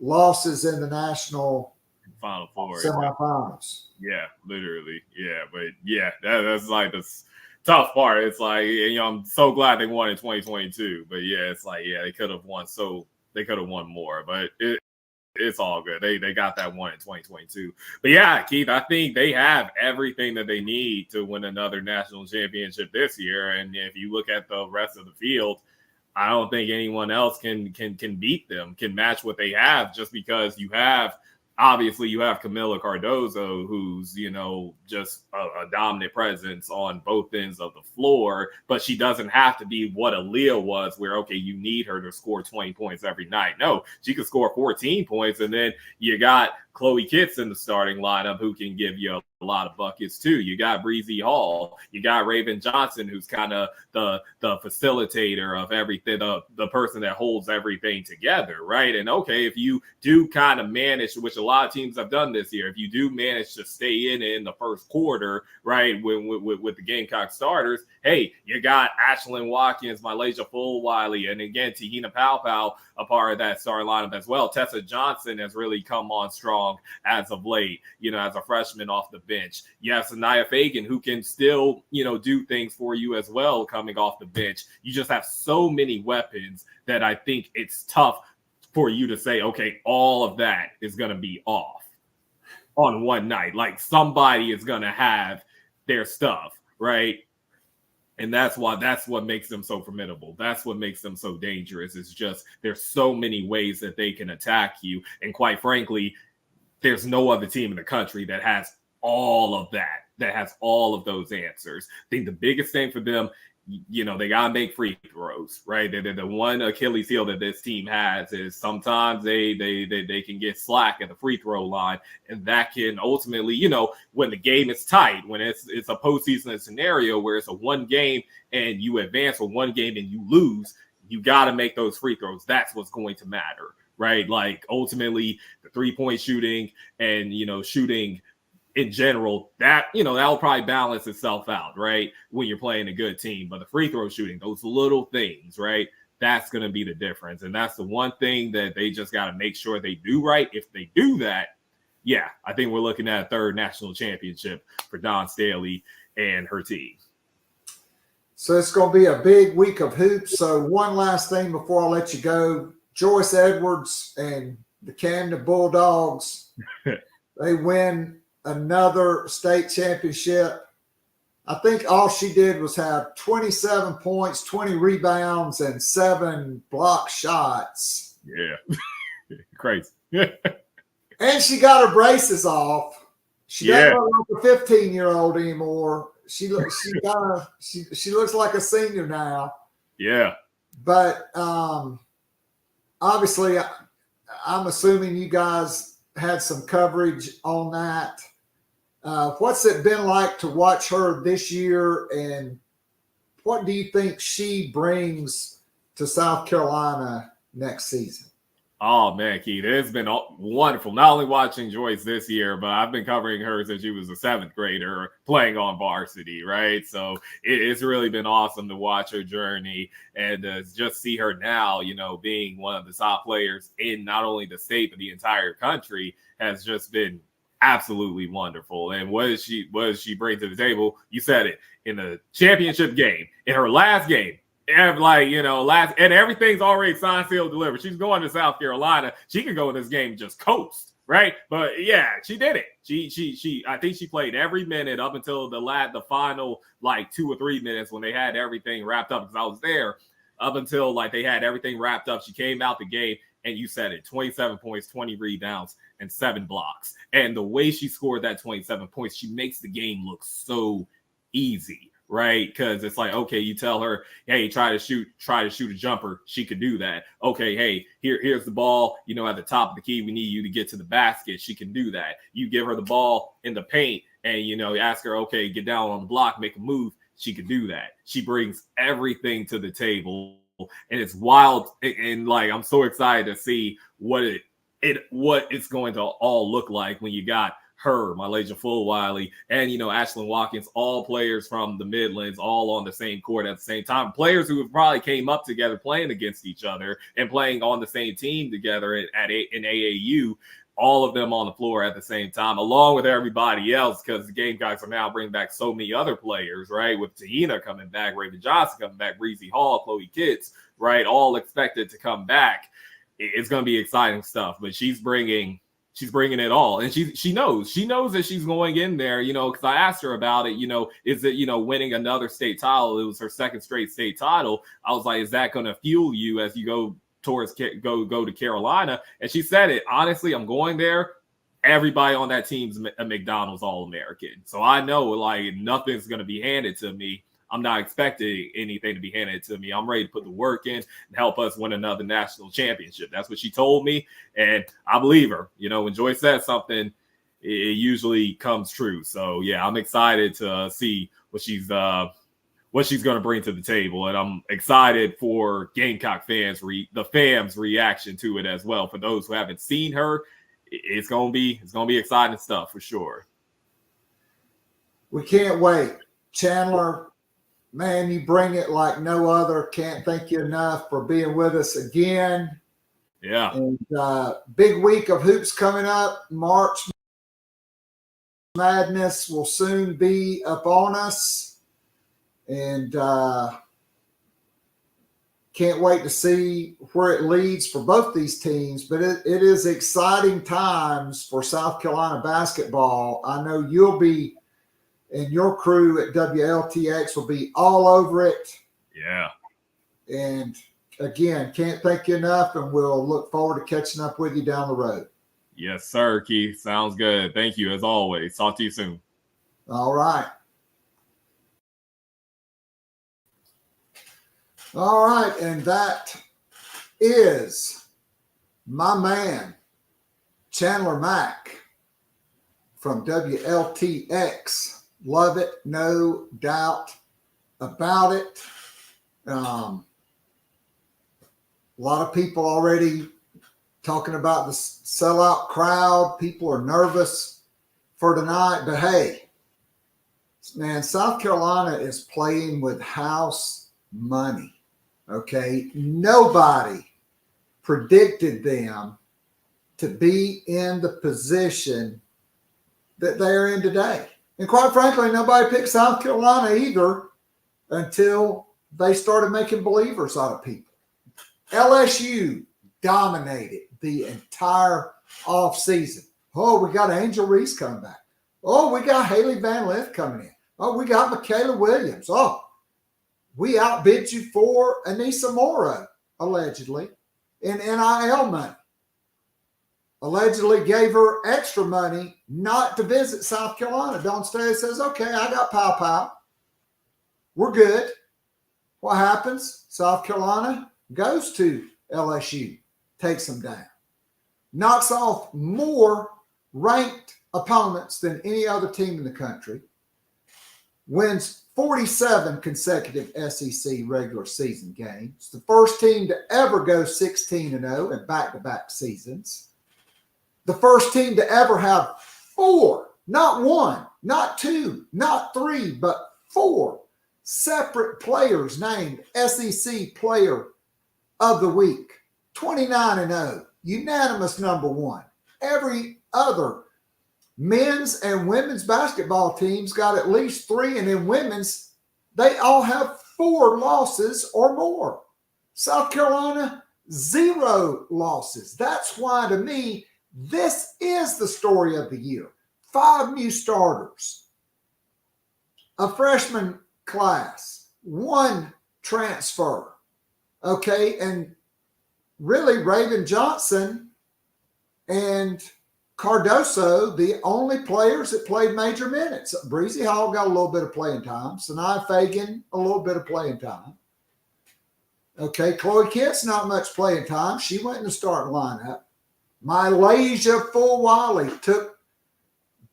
losses in the national Final Four semifinals. Yeah, literally. Yeah, but yeah, that's like the tough part. It's like, I'm so glad they won in 2022, but yeah, it's like, they could have won. So they could have won more, but it's all good. They got that one in 2022. But yeah, Keith, I think they have everything that they need to win another national championship this year. And if you look at the rest of the field, I don't think anyone else can beat them, can match what they have, just because you have Camila Cardozo, who's, just a dominant presence on both ends of the floor, but she doesn't have to be what Aaliyah was, where, okay, you need her to score 20 points every night. No, she can score 14 points. And then you got Chloe Kitts in the starting lineup who can give you a lot of buckets too. You got Breezy Hall. You got Raven Johnson, who's kind of the facilitator of everything, the person that holds everything together, right? And okay, if you do kind of manage, which a lot of teams have done this year, if you do manage to stay in the first quarter, right, with the Gamecock starters, hey, you got Ashlyn Watkins, Malaysia Fulwiley, and again, Tahina Powell, a part of that starting lineup as well. Tessa Johnson has really come on strong as of late, as a freshman off the bench. You have Sanaya Fagan, who can still, do things for you as well coming off the bench. You just have so many weapons that I think it's tough for you to say, okay, all of that is going to be off on one night. Like, somebody is going to have their stuff, right? And that's what makes them so formidable. That's what makes them so dangerous. It's just there's so many ways that they can attack you. And quite frankly, there's no other team in the country that has all of that has all of those answers. I think the biggest thing for them, they got to make free throws, right? They're the one Achilles heel that this team has is sometimes they can get slack at the free throw line. And that can ultimately, when the game is tight, when it's a postseason scenario where it's a one game and you advance for one game and you lose, you got to make those free throws. That's what's going to matter, right? Like, ultimately, the 3-point shooting and, shooting in general, that'll probably balance itself out, right, when you're playing a good team. But the free throw shooting, those little things, right, that's going to be the difference. And that's the one thing that they just got to make sure they do right. If they do that, yeah, I think we're looking at a third national championship for Dawn Staley and her team. So it's going to be a big week of hoops. So one last thing before I let you go. Joyce Edwards and the Camden Bulldogs, they win another state championship. I think all she did was have 27 points, 20 rebounds, and 7 block shots. Yeah. Crazy. And she got her braces off. She doesn't look like a 15-year-old anymore. She looks like a senior now. Yeah. But obviously, I'm assuming you guys had some coverage on that. What's it been like to watch her this year, and what do you think she brings to South Carolina next season? Oh, man, Keith, it's been wonderful. Not only watching Joyce this year, but I've been covering her since she was a 7th grader playing on varsity, right? So it's really been awesome to watch her journey and just see her now, being one of the top players in not only the state, but the entire country has just been absolutely wonderful. And what does she bring to the table? You said it, in the championship game, in her last game, like, and everything's already signed, sealed, delivered. She's going to South Carolina. She can go in this game just coast, right? But yeah, she did it. She I think she played every minute up until the final like 2 or 3 minutes when they had everything wrapped up, because I was there. Up until like they had everything wrapped up, she came out the game, and you said it: 27 points, 20 rebounds, and 7 blocks. And the way she scored that 27 points, she makes the game look so easy, right? Because it's like, okay, you tell her, hey, try to shoot a jumper. She could do that. Okay, hey, here's the ball, at the top of the key. We need you to get to the basket. She can do that. You give her the ball in the paint, and ask her, okay, get down on the block, make a move. She could do that. She brings everything to the table, and it's wild. And like, I'm so excited to see what it's going to all look like when you got her, Malaysia Fulwiley, and Ashlyn Watkins, all players from the Midlands, all on the same court at the same time. Players who have probably came up together playing against each other and playing on the same team together in AAU. All of them on the floor at the same time, along with everybody else, because the Gamecocks are now bringing back so many other players, right? With Tahina coming back, Raven Johnson coming back, Breezy Hall, Chloe Kitts, right? All expected to come back. It's going to be exciting stuff, but she's bringing it all, and she knows that she's going in there, because I asked her about it. Is it winning another state title? It was her second straight state title. I was like, is that going to fuel you as you go to Carolina? And she said it honestly. I'm going there. Everybody on that team's a McDonald's All-American, so I know like nothing's going to be handed to me. I'm not expecting anything to be handed to me. I'm ready to put the work in and help us win another national championship. That's what she told me, and I believe her. When Joy says something, it usually comes true. So yeah, I'm excited to see what she's going to bring to the table, and I'm excited for Gamecock fans, the fans' reaction to it as well. For those who haven't seen her, it's gonna be exciting stuff for sure. We can't wait, Chandler. Man, you bring it like no other. Can't thank you enough for being with us again. Yeah. And big week of hoops coming up. March Madness will soon be upon us. And can't wait to see where it leads for both these teams. But it is exciting times for South Carolina basketball. I know you'll be, and your crew at WLTX will be all over it. Yeah. And again, can't thank you enough, and we'll look forward to catching up with you down the road. Yes, sir, Keith. Sounds good. Thank you as always. Talk to you soon. All right. All right. And that is my man, Chandler Mack from WLTX. Love it, no doubt about it. A lot of people already talking about the sellout crowd. People are nervous for tonight, but hey, man, South Carolina is playing with house money. Okay, nobody predicted them to be in the position that they are in today. And quite frankly, nobody picked South Carolina either until they started making believers out of people. LSU dominated the entire offseason. Oh, we got Angel Reese coming back. Oh, we got Haley Van Lith coming in. Oh, we got Michaela Williams. Oh, we outbid you for Anissa Morrow, allegedly, in NIL money. Allegedly gave her extra money not to visit South Carolina. Dawn Staley says, okay, I got pow. We're good. What happens? South Carolina goes to LSU, takes them down, knocks off more ranked opponents than any other team in the country, wins 47 consecutive SEC regular season games, the first team to ever go 16-0 in back-to-back seasons, the first team to ever have 4, not 1, not 2, not 3, but 4 separate players named SEC Player of the Week. 29-0, unanimous number 1. Every other men's and women's basketball teams got at least 3, and in women's, they all have 4 losses or more. South Carolina, 0 losses. That's why, to me, this is the story of the year. 5 new starters, a freshman class, 1 transfer, okay? And really, Raven Johnson and Cardoso, the only players that played major minutes. Breezy Hall got a little bit of playing time. Sanaa Fagan, a little bit of playing time. Okay, Chloe Kitt's not much playing time. She went in the starting lineup. Mylasia Fulwiley took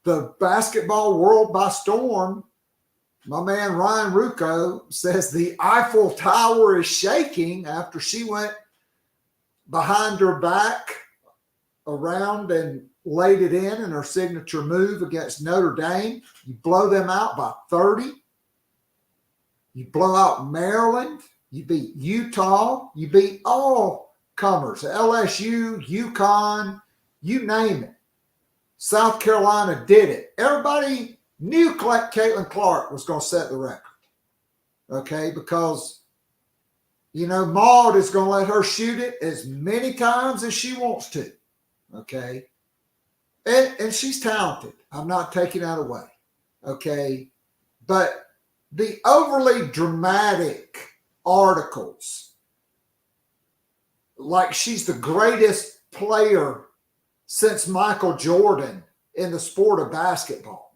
the basketball world by storm. My man Ryan Rucco says the Eiffel Tower is shaking after she went behind her back around and laid it in her signature move against Notre Dame. You blow them out by 30. You blow out Maryland. You beat Utah. You beat all comers, LSU, UConn, you name it. South Carolina did it. Everybody knew Caitlin Clark was going to set the record, okay, because, you know, Maud is going to let her shoot it as many times as she wants to, okay, and she's talented. I'm not taking that away, okay, but the overly dramatic articles, like she's the greatest player since Michael Jordan in the sport of basketball.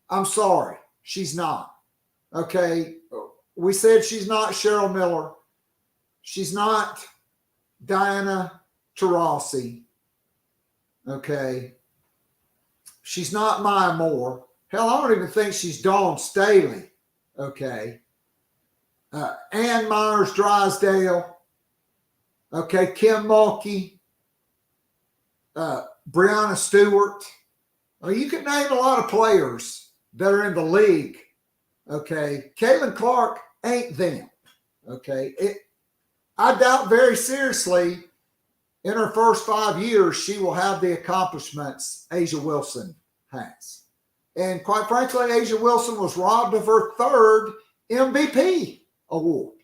I'm sorry, she's not. Okay, we said she's not Cheryl Miller. She's not Diana Taurasi. Okay, she's not Maya Moore. Hell, I don't even think she's Dawn Staley. Okay, Ann Myers Drysdale. Okay, Kim Mulkey, Brianna Stewart. Well, you can name a lot of players that are in the league. Okay, Caitlin Clark ain't them. Okay, I doubt very seriously in her first 5 years she will have the accomplishments A'ja Wilson has. And quite frankly, A'ja Wilson was robbed of her 3rd MVP award.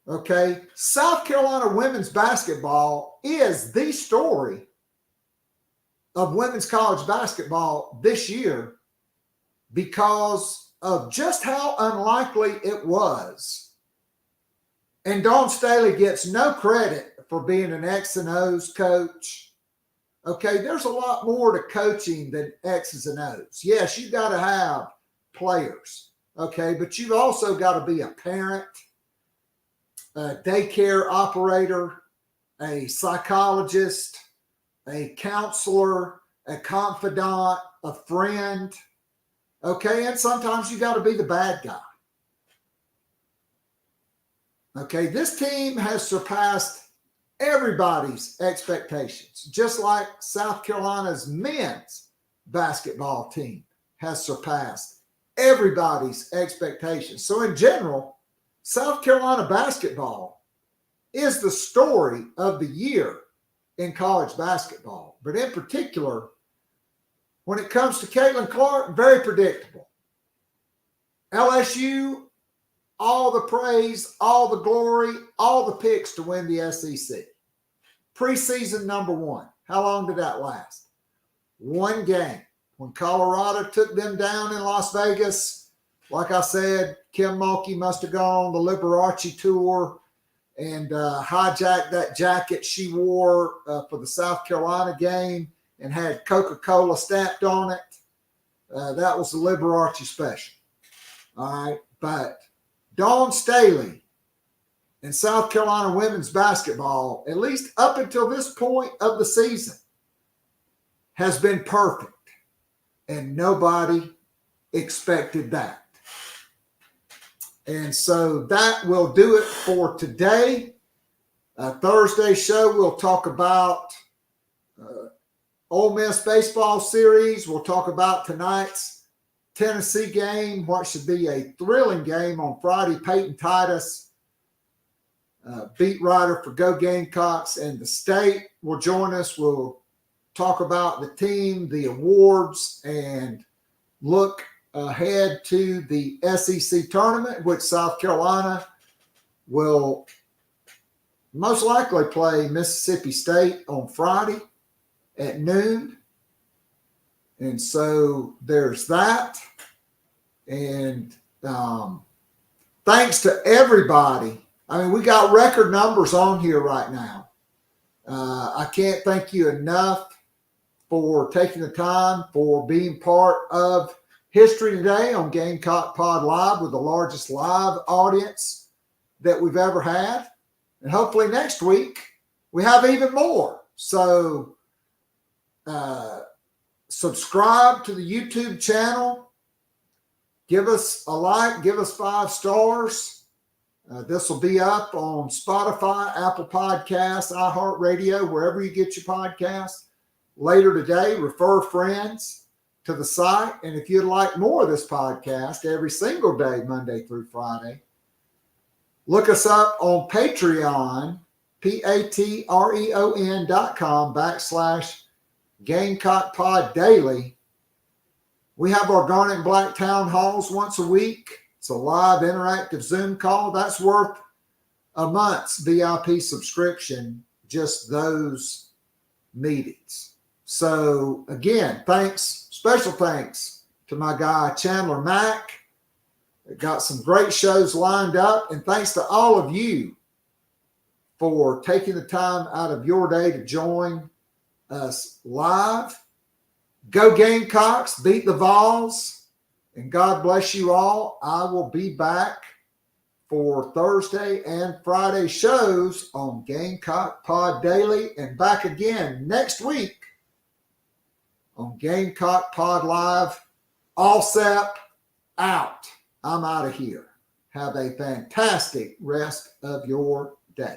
Okay, South Carolina women's basketball is the story of women's college basketball this year because of just how unlikely it was. And Dawn Staley gets no credit for being an X and O's coach. Okay, there's a lot more to coaching than X's and O's. Yes, you've got to have players, okay, but you've also got to be a parent, a daycare operator, a psychologist, a counselor, a confidant, a friend, okay? And sometimes you got to be the bad guy. Okay, this team has surpassed everybody's expectations, just like South Carolina's men's basketball team has surpassed everybody's expectations. So in general, South Carolina basketball is the story of the year in college basketball. But in particular, when it comes to Caitlin Clark, very predictable. LSU, all the praise, all the glory, all the picks to win the SEC. Preseason number 1. How long did that last? 1 game. When Colorado took them down in Las Vegas, like I said, Kim Mulkey must have gone on the Liberace tour and hijacked that jacket she wore for the South Carolina game and had Coca-Cola stamped on it. That was the Liberace special. All right. But Dawn Staley and South Carolina women's basketball, at least up until this point of the season, has been perfect. And nobody expected that. And so that will do it for today. Thursday show, we'll talk about Ole Miss baseball series. We'll talk about tonight's Tennessee game, what should be a thrilling game on Friday. Peyton Titus, beat writer for Go Gamecocks and the State, will join us. We'll talk about the team, the awards, and look ahead to the SEC tournament, which South Carolina will most likely play Mississippi State on Friday at noon. And so there's that. And thanks to everybody. I mean, we got record numbers on here right now. I can't thank you enough for taking the time, for being part of history today on Gamecock Pod Live with the largest live audience that we've ever had. And hopefully next week we have even more. So subscribe to the YouTube channel. Give us a like. Give us 5 stars. This will be up on Spotify, Apple Podcasts, iHeartRadio, wherever you get your podcasts. Later today, refer friends to the site. And if you'd like more of this podcast every single day, Monday through Friday, look us up on Patreon, patreon.com/Gamecock Pod Daily. We have our Garnet and Black Town Halls once a week. It's a live interactive Zoom call. That's worth a month's VIP subscription, just those meetings. So again, thanks, special thanks to my guy, Chandler Mack. Got some great shows lined up. And thanks to all of you for taking the time out of your day to join us live. Go Gamecocks, beat the Vols. And God bless you all. I will be back for Thursday and Friday shows on Gamecock Pod Daily and back again next week on Gamecock Pod Live. All set, out. I'm out of here. Have a fantastic rest of your day.